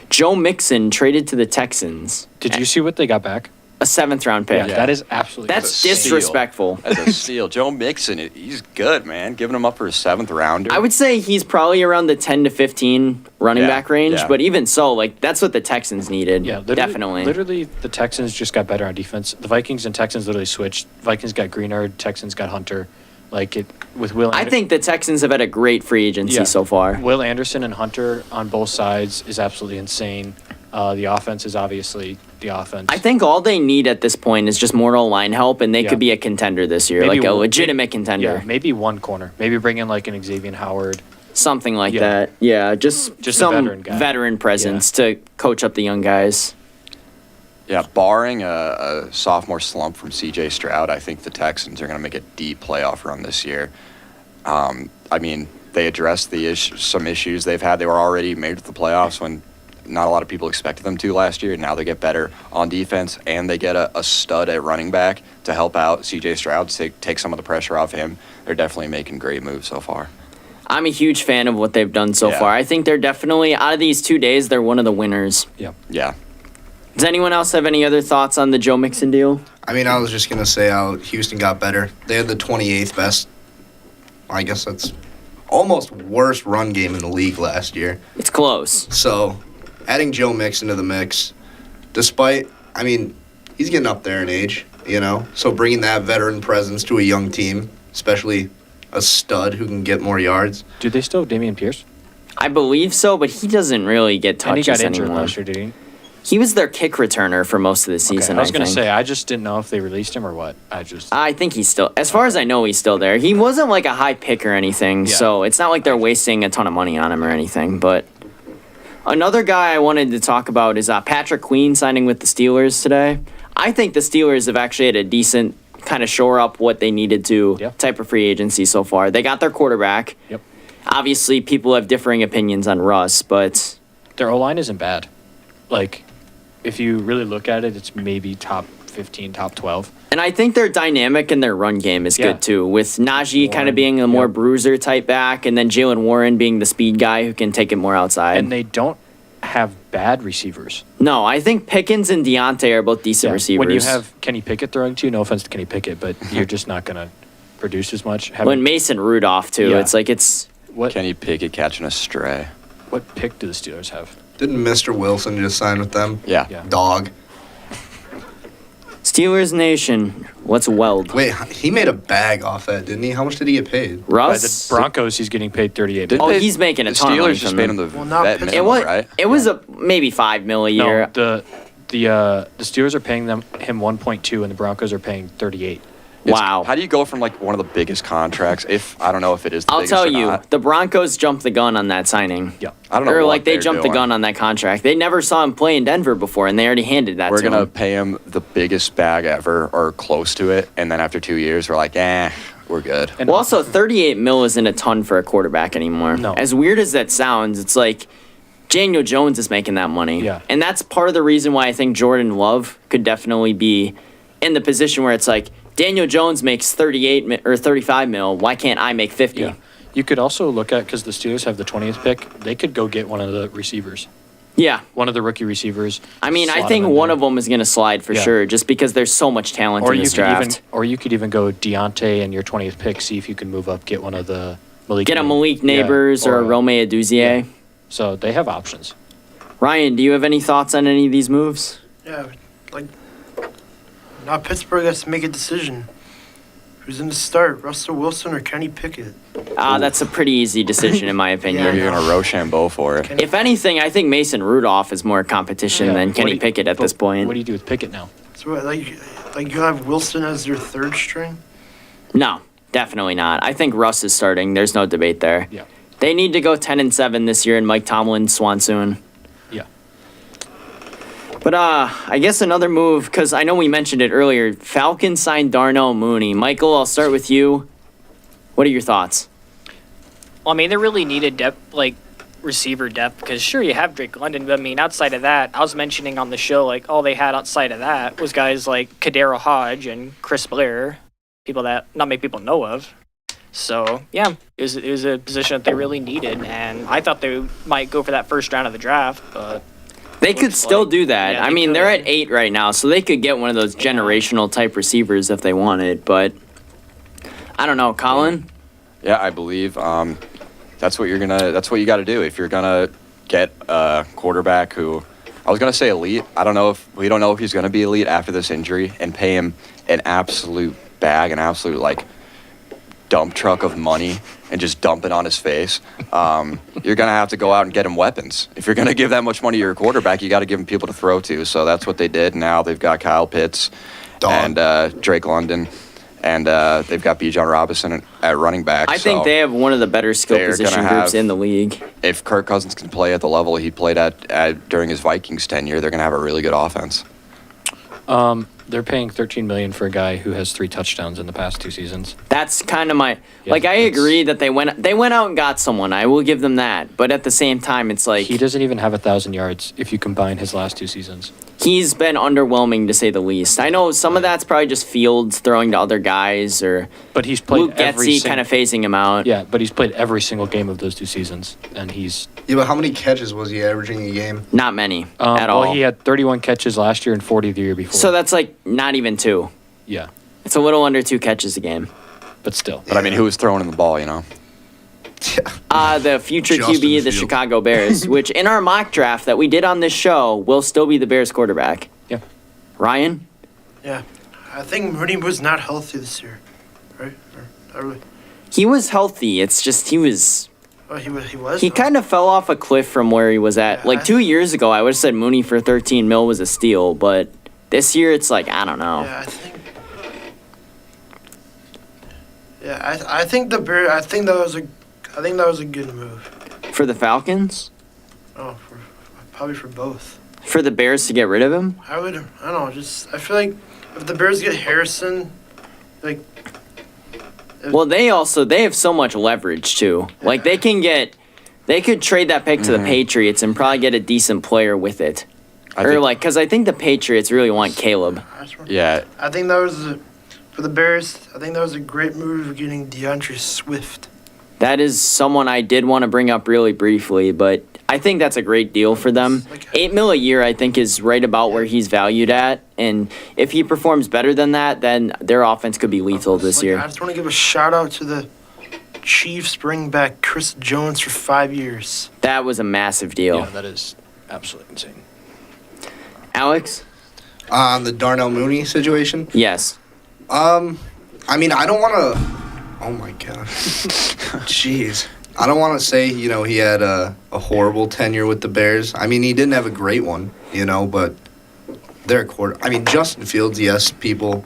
Joe Mixon traded to the Texans, Did you see what they got back? a 7th round pick. Yeah, that is absolutely That's steal. disrespectful. As a steal, Joe Mixon, he's good, man. Giving him up for a 7th rounder. I would say he's probably around the 10 to 15 running Yeah, back range, yeah. but even so, like that's what the Texans needed. Yeah, literally, definitely. Literally, the Texans just got better on defense. The Vikings and Texans literally switched. Vikings got Greenard, Texans got Hunter. Like it with Will. I think the Texans have had a great free agency Yeah. so far. Will Anderson and Hunter on both sides is absolutely insane. The offense is obviously the offense. I think all they need at this point is just more line help, and they Yeah. could be a contender this year, Maybe like a one- legitimate contender, Yeah, maybe one corner. Maybe bring in like an Xavier Howard. something like Yeah. that. Yeah, just a some veteran guy. veteran presence to coach up the young guys. Yeah, barring a sophomore slump from C.J. Stroud, I think the Texans are going to make a deep playoff run this year. I mean, they addressed some issues they've had. They were already made to the playoffs when not a lot of people expected them to last year. Now they get better on defense, and they get a stud at running back to help out C.J. Stroud, to take some of the pressure off him. They're definitely making great moves so far. I'm a huge fan of what they've done so Yeah. far. I think they're definitely, out of these 2 days, they're one of the winners. Yeah. Does anyone else have any other thoughts on the Joe Mixon deal? I mean, I was just going to say how Houston got better. They had the 28th best, I guess that's almost worst run game in the league last year. It's close. So, adding Joe Mixon to the mix, despite, I mean, he's getting up there in age, you know? So, bringing that veteran presence to a young team, especially a stud who can get more yards. Do they still have Damian Pierce? I believe so, but he doesn't really get And he touches got injured anymore. last year, did he? He was their kick returner for most of the Okay, season. I was gonna think. say I just didn't know if they released him or what. I think he's still, as far as I know, he's still there. He wasn't like a high pick or anything, Yeah. so it's not like they're wasting a ton of money on him or anything. But another guy I wanted to talk about is Patrick Queen signing with the Steelers today. I think the Steelers have actually had a decent kind of shore up what they needed to Yeah. type of free agency so far. They got their quarterback. Yep. Obviously, people have differing opinions on Russ, but Their O line isn't bad. Like, if you really look at it, it's maybe top 15, top 12. and I think their dynamic and their run game is Yeah. good too, with Najee kind Warren, of being a more yep. bruiser type back, and then Jalen Warren being the speed guy who can take it more outside. And they don't have bad receivers. No, I think Pickens and Deontay are both decent Yeah, receivers. When you have Kenny Pickett throwing to you, no offense to Kenny Pickett, but you're just not going to produce as much. when Mason Rudolph too, Yeah. it's like it's What Kenny Pickett catching a stray. what pick do the Steelers have? Didn't Mr. Wilson just sign with them? Yeah. Yeah. Dog. Steelers Nation. Let's weld. Wait, he made a bag off that, didn't he? How much did he get paid? By the Russ. Broncos, he's getting paid $38 Didn't Oh, they- he's making a the ton of money Steelers just from made them. him the Well, now vet Pittsburgh- It minimum, was right? it was a maybe $5 million a year. No, the Steelers are paying him 1.2 and the Broncos are paying 38. Wow. How do you go from like one of the biggest contracts? If I don't know if it is the I'll biggest tell or you, not. the Broncos jumped the gun on that signing. Yeah. I don't know Or what like they they're jumped the doing. gun on that contract. They never saw him play in Denver before, and they already handed that We're to gonna him. pay him the biggest bag ever or close to it, and then after 2 years, we're like, we're good. And Well, also 38 mil isn't a ton for a quarterback anymore. No. As weird as that sounds, it's like Daniel Jones is making that money. Yeah. And that's part of the reason why I think Jordan Love could definitely be in the position where it's like Daniel Jones makes 38 or 35 mil. Why can't I make 50? yeah. You could also look at, because the Steelers have the 20th pick, they could go get one of the receivers, Yeah. one of the rookie receivers. I mean, I slot think him in one there. of them is going to slide for Yeah. sure, just because there's so much talent Or in you this could even, draft. or you could even go Deontay and your 20th pick, see if you can move up, get one of the Malik. Get a Malik Yeah, Neighbors or a Rome Aduzier. So they have options. Ryan, do you have any thoughts on any of these moves? Yeah, like now Pittsburgh has to make a decision. Who's in the start, Russell Wilson or Kenny Pickett? That's a pretty easy decision, in my opinion. Yeah. You're gonna Rochambeau for it. If anything, I think Mason Rudolph is more competition Yeah. than What Kenny do you- Pickett at but this point. What do you do with Pickett now? So what, like you have Wilson as your third string? No, definitely not. I think Russ is starting. There's no debate there. Yeah. They need to go 10-7 this year, and Mike Tomlin swan soon. Yeah. But I guess another move, because I know we mentioned it earlier. Falcons signed Darnell Mooney. Michael, I'll start with you. What are your thoughts? Well, I mean, they really needed depth, like receiver depth, because sure you have Drake London, but I mean, outside of that, I was mentioning on the show like all they had outside of that was guys like Kadero Hodge and Chris Blair, people that not many people know of. So yeah, it was a position that they really needed, and I thought they might go for that first round of the draft, but They could Looks still like- do that. yeah, I they mean, they're could. at 8 right now, so they could get one of those generational type receivers if they wanted. But I don't know, Colin. Yeah, I believe that's what you're gonna. That's what you got to do if you're gonna get a quarterback who I was gonna say elite. I don't know if we don't know if he's gonna be elite after this injury and pay him an absolute bag, an absolute like dump truck of money and just dump it on his face. You're gonna have to go out and get him weapons. If you're gonna give that much money to your quarterback, you got to give him people to throw to. So that's what they did. Now they've got Kyle Pitts Dog. and Drake London. And they've got Bijan Robinson at running back. I think so they have one of the better skill they're position gonna groups have- in the league. if Kirk Cousins can play at the level he played at during his Vikings tenure, they're going to have a really good offense. They're paying $13 million for a guy who has 3 touchdowns in the past 2 seasons. That's kind of my Yeah, like. I it's- agree that they went out and got someone. I will give them that. But at the same time, it's like He doesn't even have 1,000 yards if you combine his last 2 seasons. he's been underwhelming to say the least. I know some of that's probably just Fields throwing to other guys or But he's played Luke every Getsy kind of phasing him out. Yeah, but he's played every single game of those 2 seasons, and he's Yeah, but how many catches was he averaging a game? Not many at well, all. he had 31 catches last year and 40 the year before. So that's like not even 2. yeah, It's a little under 2 catches a game. but still. But I mean, who was throwing in the ball? You know, The future Justin QB of the Fields. Chicago Bears, which in our mock draft that we did on this show will still be the Bears quarterback. Yeah. Ryan? Yeah, I think Mooney was not healthy this year, right? Or, not really. He was healthy. It's just he was Oh, he was. He kind of fell off a cliff from where he was at. Yeah, Like 2 years ago, I would have said Mooney for 13 mil was a steal, but this year it's like, I don't know. Yeah, I think. Yeah, I think the Bears. I think that was a good move. For the Falcons? Oh, probably for both. For the Bears to get rid of him? I don't know. I feel like if the Bears get Harrison, like. Well, they have so much leverage too. Like they could trade that pick to the Patriots and probably get a decent player with it. Because I think the Patriots really want Caleb. Yeah, I think that was for the Bears. I think that was a great move getting DeAndre Swift. That is someone I did want to bring up really briefly, but I think that's a great deal for them. $8 million a year, I think, is right about where he's valued at. And if he performs better than that, then their offense could be lethal this year. I just want to give a shout out to the Chiefs bringing back Chris Jones for 5 years. That was a massive deal. Yeah, that is absolutely insane. Alex? On the Darnell Mooney situation, Yes. I mean, I don't want to. Oh my gosh, jeez. I don't want to say he had a horrible tenure with the Bears. I mean, he didn't have a great one, but they're a quarter. I mean, Justin Fields, yes, people,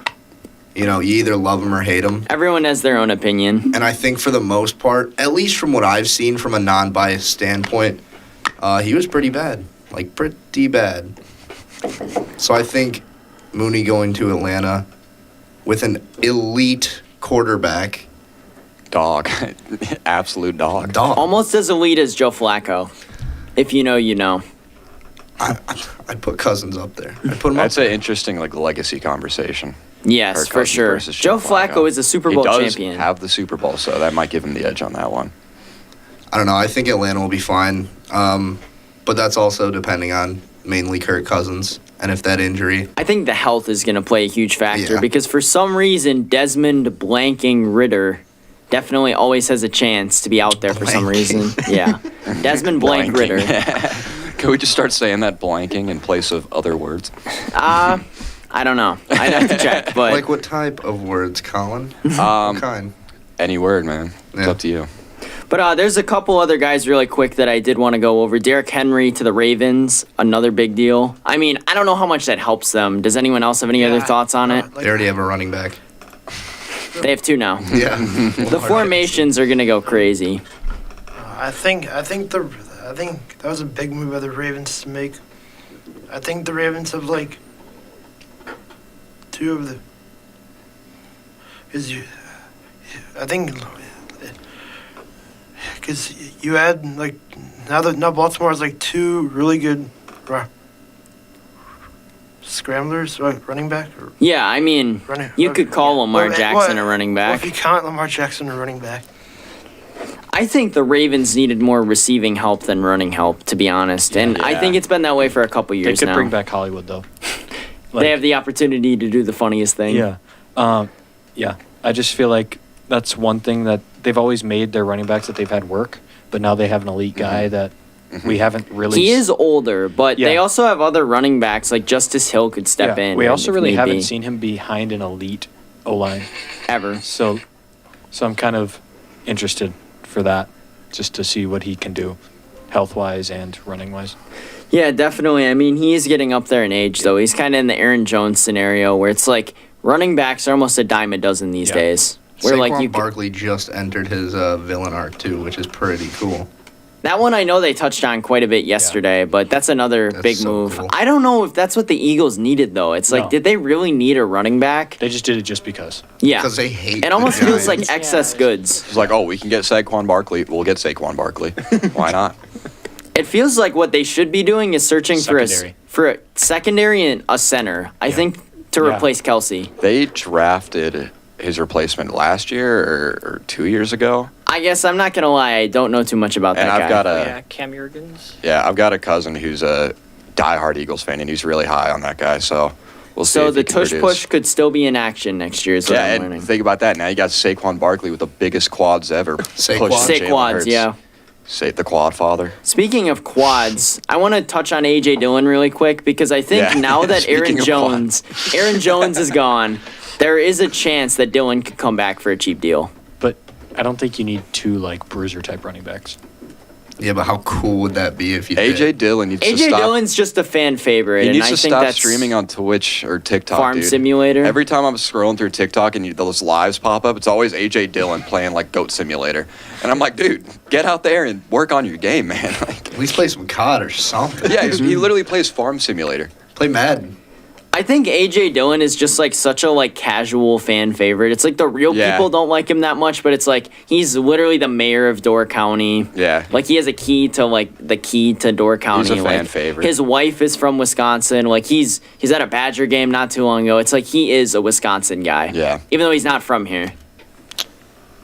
you either love him or hate him. Everyone has their own opinion. And I think for the most part, at least from what I've seen from a non-biased standpoint, he was pretty bad. Like, pretty bad. So I think Mooney going to Atlanta with an elite quarterback. dog, absolute dog. Almost as elite as Joe Flacco. If you know, you know. I'd put Cousins up there. I'd put him up That's an interesting legacy conversation. Yes, Kirk for Cousins sure. versus Joe Flacco is a Super Bowl he does champion. have the Super Bowl, so that might give him the edge on that one. I don't know. I think Atlanta will be fine. But that's also depending on mainly Kirk Cousins and if that injury. I think the health is going to play a huge factor Yeah. because for some reason, Desmond blanking Ritter definitely always has a chance to be out there for some Blanking. reason. Yeah. Desmond blank Blanking. Ritter. Can we just start saying that blanking in place of other words? I don't know. I'd have to check, but Like what type of words, Colin? What kind? Any word, man. It's Yeah. up to you. But there's a couple other guys really quick that I did want to go over. Derrick Henry to the Ravens, another big deal. I mean, I don't know how much that helps them. Does anyone else have any other thoughts on it? They already have a running back. They have two now. Yeah. The formations are going to go crazy. I think that was a big move by the Ravens to make. I think the Ravens have like two of the. Because you had like now Baltimore has like two really good scramblers, running back. Or Yeah, I mean, you could call Lamar Jackson a running Well, if back. you count Lamar Jackson a running back. I think the Ravens needed more receiving help than running help, to be honest. And I Yeah. think it's been that way for a couple They years could now. bring back Hollywood though. They have the opportunity to do the funniest thing. Yeah. Yeah. I just feel like that's one thing that they've always made their running backs that they've had work, but now they have an elite guy that we haven't really. He is older, but they Yeah. also have other running backs like Justice Hill could step in. We also if really need haven't be, seen him behind an elite O line. ever. So I'm kind of interested for that, just to see what he can do, health wise and running wise. Yeah, definitely. I mean, he is getting up there in age, though. He's kind of in the Aaron Jones scenario where it's like running backs are almost a dime a dozen these Yeah. days. Where Saquon like you could, Barkley just entered his villain arc too, which is pretty cool. that one I know they touched on quite a bit yesterday, but that's another That's big so move. cool. I don't know if that's what the Eagles needed though. It's like, No. did they really need a running back? They just did it just because. Yeah, Because they hate. it almost the feels like Giants. excess goods. It's like, oh, we can get Saquon Barkley. We'll get Saquon Barkley. Why not? It feels like what they should be doing is searching Secondary. for a secondary and a center. I think to Yeah. replace Kelsey. They drafted his replacement last year or 2 years ago. I guess I'm not gonna lie, I don't know too much about And that guy. I've got yeah, Cam Jurgens. I've got a cousin who's a diehard Eagles fan, and he's really high on that guy. So we'll see. So if the he can tush produce. push could still be in action next year. Is what Yeah, I'm and learning. think about that. Now you got Saquon Barkley with the biggest quads ever. Saquon. pushing Jalen Quads, Hurts. yeah. Say the quad father. Speaking of quads, I want to touch on AJ Dillon really quick because I think Yeah. now that Speaking of Aaron Jones is gone, there is a chance that Dillon could come back for a cheap deal. But I don't think you need two like bruiser type running backs. Yeah, but how cool would that be if you AJ did? Dillon needs to AJ stop. Dillon's just a fan favorite, He and needs I to think stop that's streaming on Twitch or TikTok. Farm dude. Simulator. Every time I'm scrolling through TikTok and those lives pop up, it's always AJ Dillon playing like Goat Simulator, and I'm like, dude, get out there and work on your game, man. Like, At least play some COD or something. yeah, he literally plays Farm Simulator. Play Madden. I think AJ Dillon is just like such a like casual fan favorite. It's like the real Yeah. people don't like him that much, but it's like he's literally the mayor of Door County. Yeah. Like he has a key to like the key to Door County. a fan like, favorite. His wife is from Wisconsin. Like he's at a Badger game not too long ago. It's like he is a Wisconsin guy. Yeah. Even though he's not from here.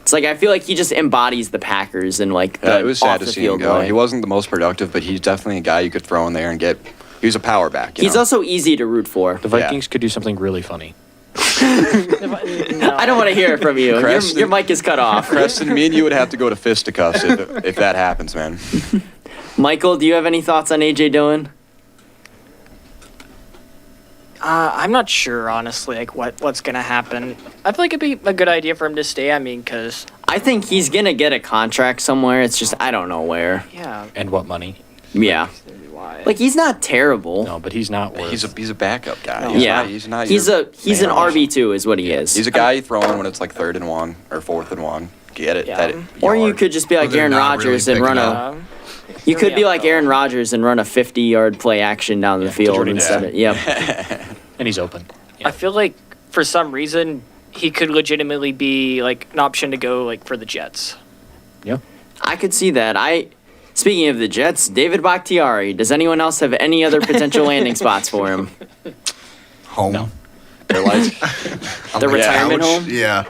It's like I feel like he just embodies the Packers and like the Yeah, it was sad off to the see him field go. way. He wasn't the most productive, but he's definitely a guy you could throw in there and get. He was a power back. You He's know? also easy to root for. The Vikings could do something really funny. I don't want to hear it from you. Your, Preston- your mic is cut off. Preston, me and you would have to go to fisticuffs if that happens, man. Michael, do you have any thoughts on AJ Dillon? I'm not sure, honestly, like what's gonna happen. I feel like it'd be a good idea for him to stay. I mean, cause I think he's gonna get a contract somewhere. It's just I don't know where. yeah, And what money? Yeah, why? like he's not terrible. No, but he's not worth. He's a backup guy. No. He's yeah, not, he's not. he's your an main option. RB2 is what he is. He's a guy you throw in when it's like 3rd and 1 or 4th and 1. Get it? Yeah. or you yard. could just be like they're Aaron not really Rodgers and run picking a. Um, You could be yeah, like though. Aaron Rodgers and run a 50-yard play action down the field Jordan instead of. Yep. and he's open. I feel like for some reason he could legitimately be like an option to go like for the Jets. Yeah. I could see that. Speaking of the Jets, David Bakhtiari. Does anyone else have any other potential landing spots for him? Home. No. They're like, The retirement Ouch. home? Yeah.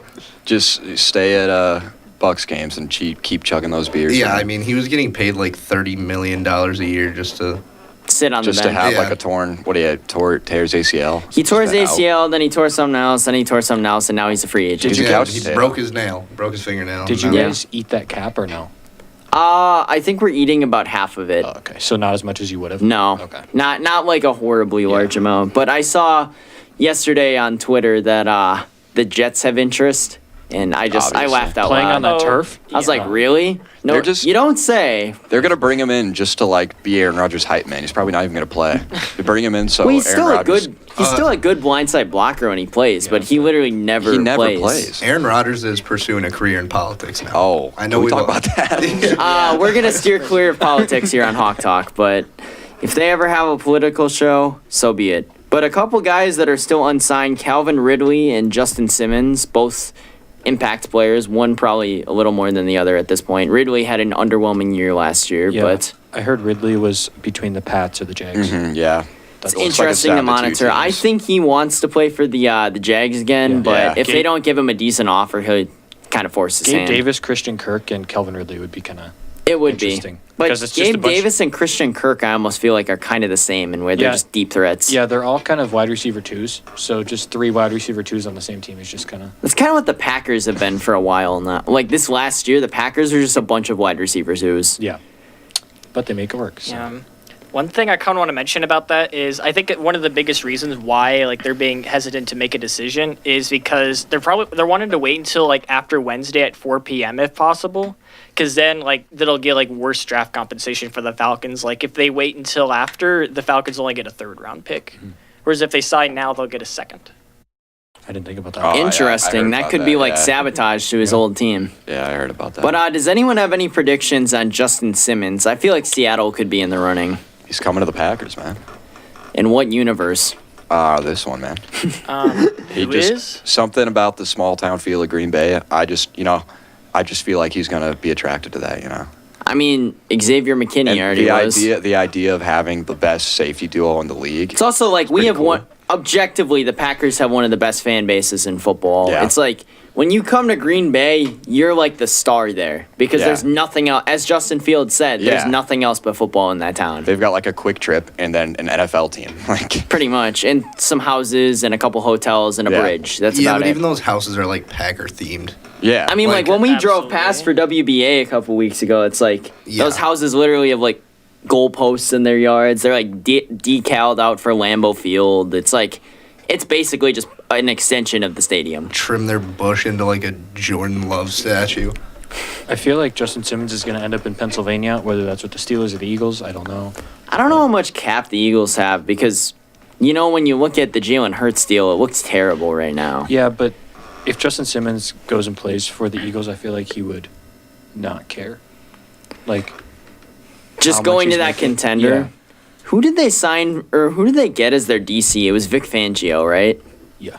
just stay at Bucks games and keep chugging those beers. Yeah, man. I mean, he was getting paid like $30 million a year just to. Sit on just the to bench. have Yeah. like a torn. What do you had? Tears ACL. He tore his Just been out. ACL, then he tore something else, then he tore something else, and now he's a free agent. He's a Yeah, couch he potato. broke his nail, broke his fingernail. Did you Now- Yeah. guys eat that cap or no? I think we're eating about half of it. Oh, okay, so not as much as you would have. No, Okay. not like a horribly large amount. But I saw yesterday on Twitter that the Jets have interest, and I Obviously. laughed out Playing loud. on that Oh, turf? I was yeah. like, really? No, They're just- you don't say. They're gonna bring him in just to like be Aaron Rodgers' hype man. He's probably not even gonna play. They bring him in so Well, he's Aaron still a Rodgers. good. He's still a good blindside blocker when he plays, but he literally never. He never plays. Aaron Rodgers is pursuing a career in politics now. Oh, I know Can we we talk will. about that. We're gonna steer clear of politics here on Hawk Talk, but if they ever have a political show, so be it. But a couple guys that are still unsigned, Calvin Ridley and Justin Simmons, both impact players, one probably a little more than the other at this point. Ridley had an underwhelming year last year, Yeah. but I heard Ridley was between the Pats or the Jags. Mhm, yeah. it's Looks like it's interesting to down to two monitor. I teams. think he wants to play for the Jags again, Yeah. but Yeah. if they Gabe- don't give him a decent offer, he'll kind of force his Gabe hand. Davis, Christian Kirk, and Kelvin Ridley would be kind of. It would be. Interesting. But Because it's just a Gabe bunch- Davis and Christian Kirk, I almost feel like are kind of the same, and where they're Yeah. just deep threats. Yeah, they're all kind of wide receiver twos. So just 3 wide receiver twos on the same team is just kind of. That's kind of what the Packers have been for a while now. Like this last year, the Packers are just a bunch of wide receivers who's. Yeah. But they make it work. So. One thing I kind of want to mention about that is I think one of the biggest reasons why like they're being hesitant to make a decision is because they're wanting to wait until like after Wednesday at 4 p.m. if possible, because then like that'll get like worse draft compensation for the Falcons. Like if they wait until after, the Falcons only get a 3rd round pick, whereas if they sign now, they'll get a 2nd. I didn't think about that. Oh, yeah, I Interesting. heard That about could be that, like yeah. sabotage to his old team. Yeah, I heard about that. But does anyone have any predictions on Justin Simmons? I feel like Seattle could be in the running. he's coming to the Packers, man. In what universe? This one, man. He Who just is? something about the small town feel of Green Bay. I just feel like he's gonna be attracted to that. I mean, Xavier McKinney And already was. the idea of having the best safety duo in the league. It's also like we pretty have cool. one. Objectively, the Packers have one of the best fan bases in football. Yeah. It's like when you come to Green Bay, you're like the star there because Yeah. there's nothing else. As Justin Fields said, there's Yeah. nothing else but football in that town. They've got like a quick trip and then an NFL team. Like Pretty much, and some houses and a couple hotels and a Yeah. bridge. That's Yeah, about but it. even those houses are like Packer themed. yeah, I mean, like like- when we drove Absolutely. past for WBA a couple weeks ago, it's like Yeah. those houses literally have like goalposts in their yards. They're like decaled out for Lambeau Field. It's like it's basically just an extension of the stadium. Trim their bush into like a Jordan Love statue. I feel like Justin Simmons is going to end up in Pennsylvania, whether that's with the Steelers or the Eagles. I don't know. I don't know how much cap the Eagles have because, when you look at the Jalen Hurts deal, it looks terrible right now. Yeah, but if Justin Simmons goes and plays for the Eagles, I feel like he would not care. Like, Just how much going to he's that making. contender. Yeah. Who did they sign or who did they get as their DC? It was Vic Fangio, right? Yeah.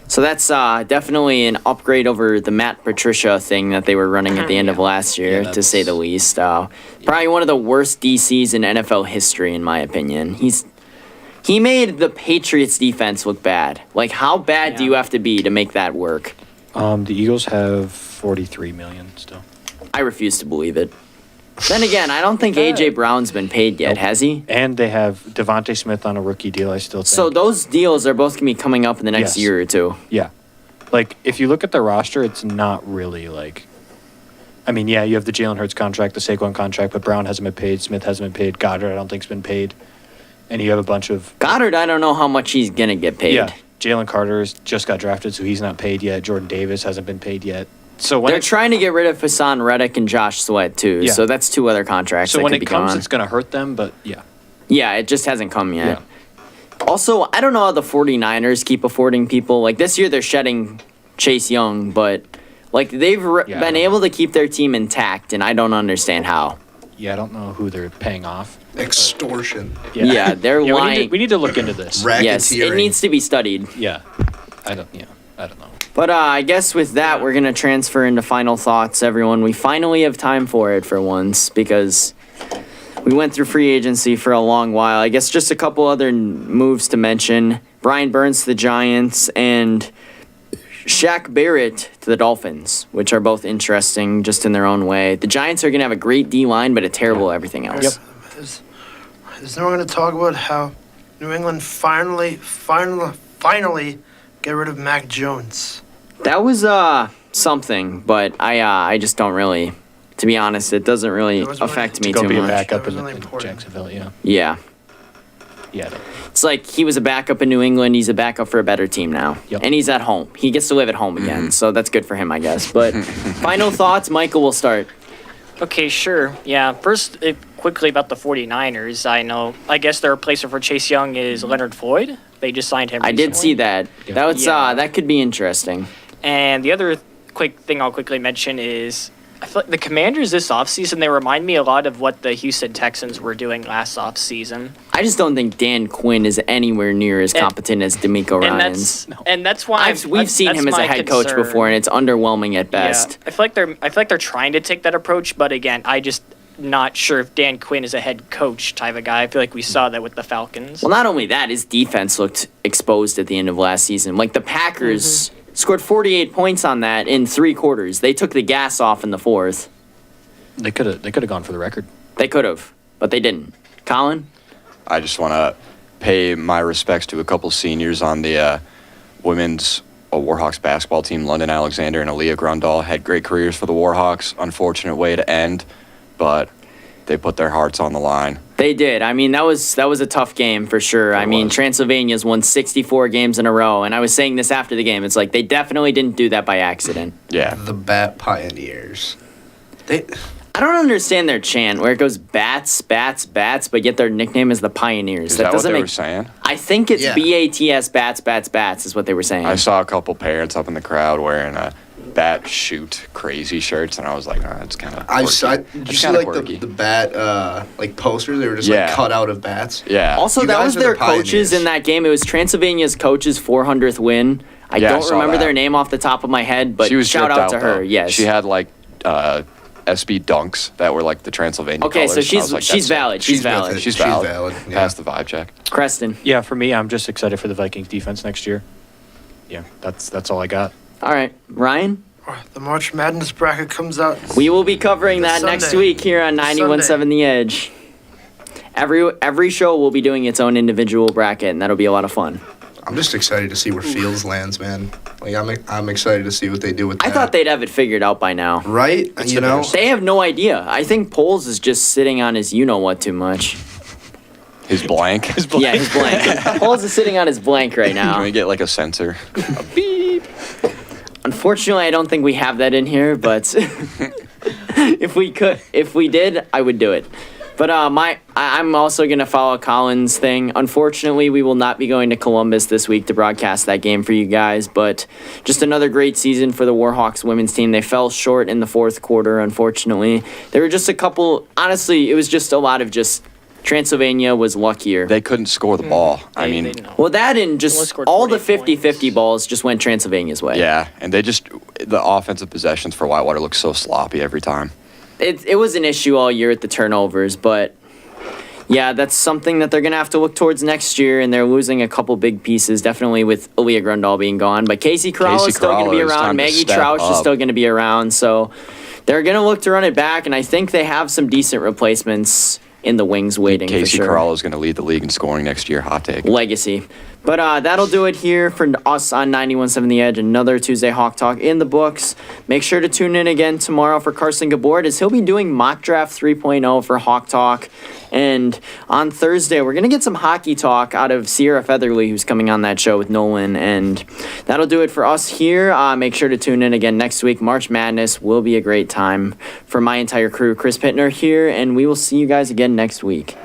So that's definitely an upgrade over the Matt Patricia thing that they were running at the end of last year, Yeah, to say the least. Probably one of the worst DCs in NFL history, in my opinion. He made the Patriots defense look bad. Like, how bad do Yeah. you have to be to make that work? The Eagles have $43 million still. I refuse to believe it. Then again, I don't think AJ Brown's been paid yet, Nope. has he? And they have Devontae Smith on a rookie deal, I still think. So those deals are both going to be coming up in the next Yes. year or two. Yeah. Like, if you look at the roster, it's not really like. I mean, yeah, you have the Jalen Hurts contract, the Saquon contract, but Brown hasn't been paid, Smith hasn't been paid, Goddard I don't think's been paid. And you have a bunch of. Goddard, I don't know how much he's going to get paid. Yeah. Jalen Carter's just got drafted, so he's not paid yet. Jordan Davis hasn't been paid yet. So when They're trying to get rid of Hassan Reddick and Josh Sweat, too. Yeah. So that's two other contracts so that when could it be comes, gone. it's going to hurt them, but yeah. Yeah, it just hasn't come yet. Yeah. Also, I don't know how the 49ers keep affording people. Like, this year they're shedding Chase Young, but, like, they've Yeah, I been don't able to keep their team intact, and I don't understand how. Yeah, I don't know who they're paying off. Extortion. Yeah, they're yeah, lying. we need to look into this. Yes, it Racketeering. needs to be studied. Yeah. I don't know. But I guess with that, we're going to transfer into final thoughts, everyone. We finally have time for it for once because we went through free agency for a long while. I guess just a couple other moves to mention. Brian Burns to the Giants and Shaq Barrett to the Dolphins, which are both interesting just in their own way. The Giants are going to have a great D-line, but a terrible everything else. Is no one going to talk about how New England finally get rid of Mac Jones? That was something, but I just don't really, to be honest, it doesn't really That was really- affect me Go too be a much. backup That was in, really in important. Jacksonville, yeah. Yeah. Yeah. It's like he was a backup in New England. He's a backup for a better team now. Yep. And he's at home. He gets to live at home again. So that's good for him, I guess. But final thoughts, Michael will start. Okay, sure. Yeah, first, quickly about the 49ers. I guess their replacement for Chase Young is Leonard Floyd. They just signed him I did recently. see that. Yeah. That was Yeah. that could be interesting. And the other quick thing I'll quickly mention is I feel like the Commanders this offseason, they remind me a lot of what the Houston Texans were doing last offseason. I just don't think Dan Quinn is anywhere near as competent as D'Amico And Ryans. that's why We've seen him as a head coach before, and it's underwhelming at best. Yeah, I feel like they're trying to take that approach, but again, I just not sure if Dan Quinn is a head coach type of guy. I feel like we saw that with the Falcons. Well, not only that, his defense looked exposed at the end of last season. Like the Packers scored 48 points on that in 3 quarters. They took the gas off in the 4th. They could have gone for the record. They could have, but they didn't. Colin? I just want to pay my respects to a couple seniors on the women's Warhawks basketball team. London Alexander and Aaliyah Grundahl had great careers for the Warhawks. Unfortunate way to end, but they put their hearts on the line. They did. I mean, that was a tough game for sure. I mean, was. Transylvania's won 64 games in a row, and I was saying this after the game. It's like they definitely didn't do that by accident. Yeah. The Bat Pioneers. I don't understand their chant where it goes bats, bats, bats, but yet their nickname is the Pioneers. Is that what doesn't they make. were saying? I think it's Yeah. BATS, bats, bats, bats is what they were saying. I saw a couple parents up in the crowd wearing bat shoot crazy shirts, and I was like, oh, that's kind of Did you see like the bat like posters? They were just Yeah. like cut out of bats. Yeah. Also, You that guys was are the their coaches pioneers. in that game. It was Transylvania's coach's 400th win. I Yeah, I don't saw remember that. their name off the top of my head, but she was shout dripped out to her. though. Yes. She had like SB dunks that were like the Transylvania Okay, colors. so and I was like, she's that's it. valid. She's with valid. it. She's valid. Yeah. Pass the vibe check. Creston. Yeah, for me, I'm just excited for the Vikings defense next year. Yeah, that's all I got. All right, Ryan. The March Madness bracket comes out. We will be covering that Sunday. next week here on 91.7 The Edge. Every show will be doing its own individual bracket, and that'll be a lot of fun. I'm just excited to see where Fields lands, man. Like I'm excited to see what they do with that. I thought they'd have it figured out by now. right. You know, They have no idea. I think Poles is just sitting on his you-know-what too much. His blank. Yeah, his blank. Poles is sitting on his blank right Can now. we get like a sensor? Unfortunately, I don't think we have that in here, but if we did, I would do it. But I'm also gonna follow Colin's thing. Unfortunately, we will not be going to Columbus this week to broadcast that game for you guys. But just another great season for the Warhawks women's team. They fell short in the fourth quarter, unfortunately. There were just a couple. Honestly, it was just a lot of just. Transylvania was luckier. They couldn't score the ball. I mean, Well, that and Only just scored all the 48 50-50 balls just went Transylvania's way. yeah, and the offensive possessions for Whitewater look so sloppy every time. It was an issue all year at the turnovers, but yeah, that's something that they're going to have to look towards next year, and they're losing a couple big pieces, definitely with Aaliyah Grundall being gone. But Casey Corral is still going to be Corral, it's around. time to Maggie step Troush is up. still going to be around. So they're going to look to run it back, and I think they have some decent replacements in the wings waiting for Casey sure. Corral is going to lead the league in scoring next year. Hot take. Legacy. But that'll do it here for us on 91.7 The Edge. Another Tuesday Hawk Talk in the books. Make sure to tune in again tomorrow for Carson Gabord, as he'll be doing Mock Draft 3.0 for Hawk Talk. And on Thursday, we're going to get some hockey talk out of Sierra Featherly, who's coming on that show with Nolan. And that'll do it for us here. Make sure to tune in again next week. March Madness will be a great time. For my entire crew, Chris Pittner here, and we will see you guys again next week.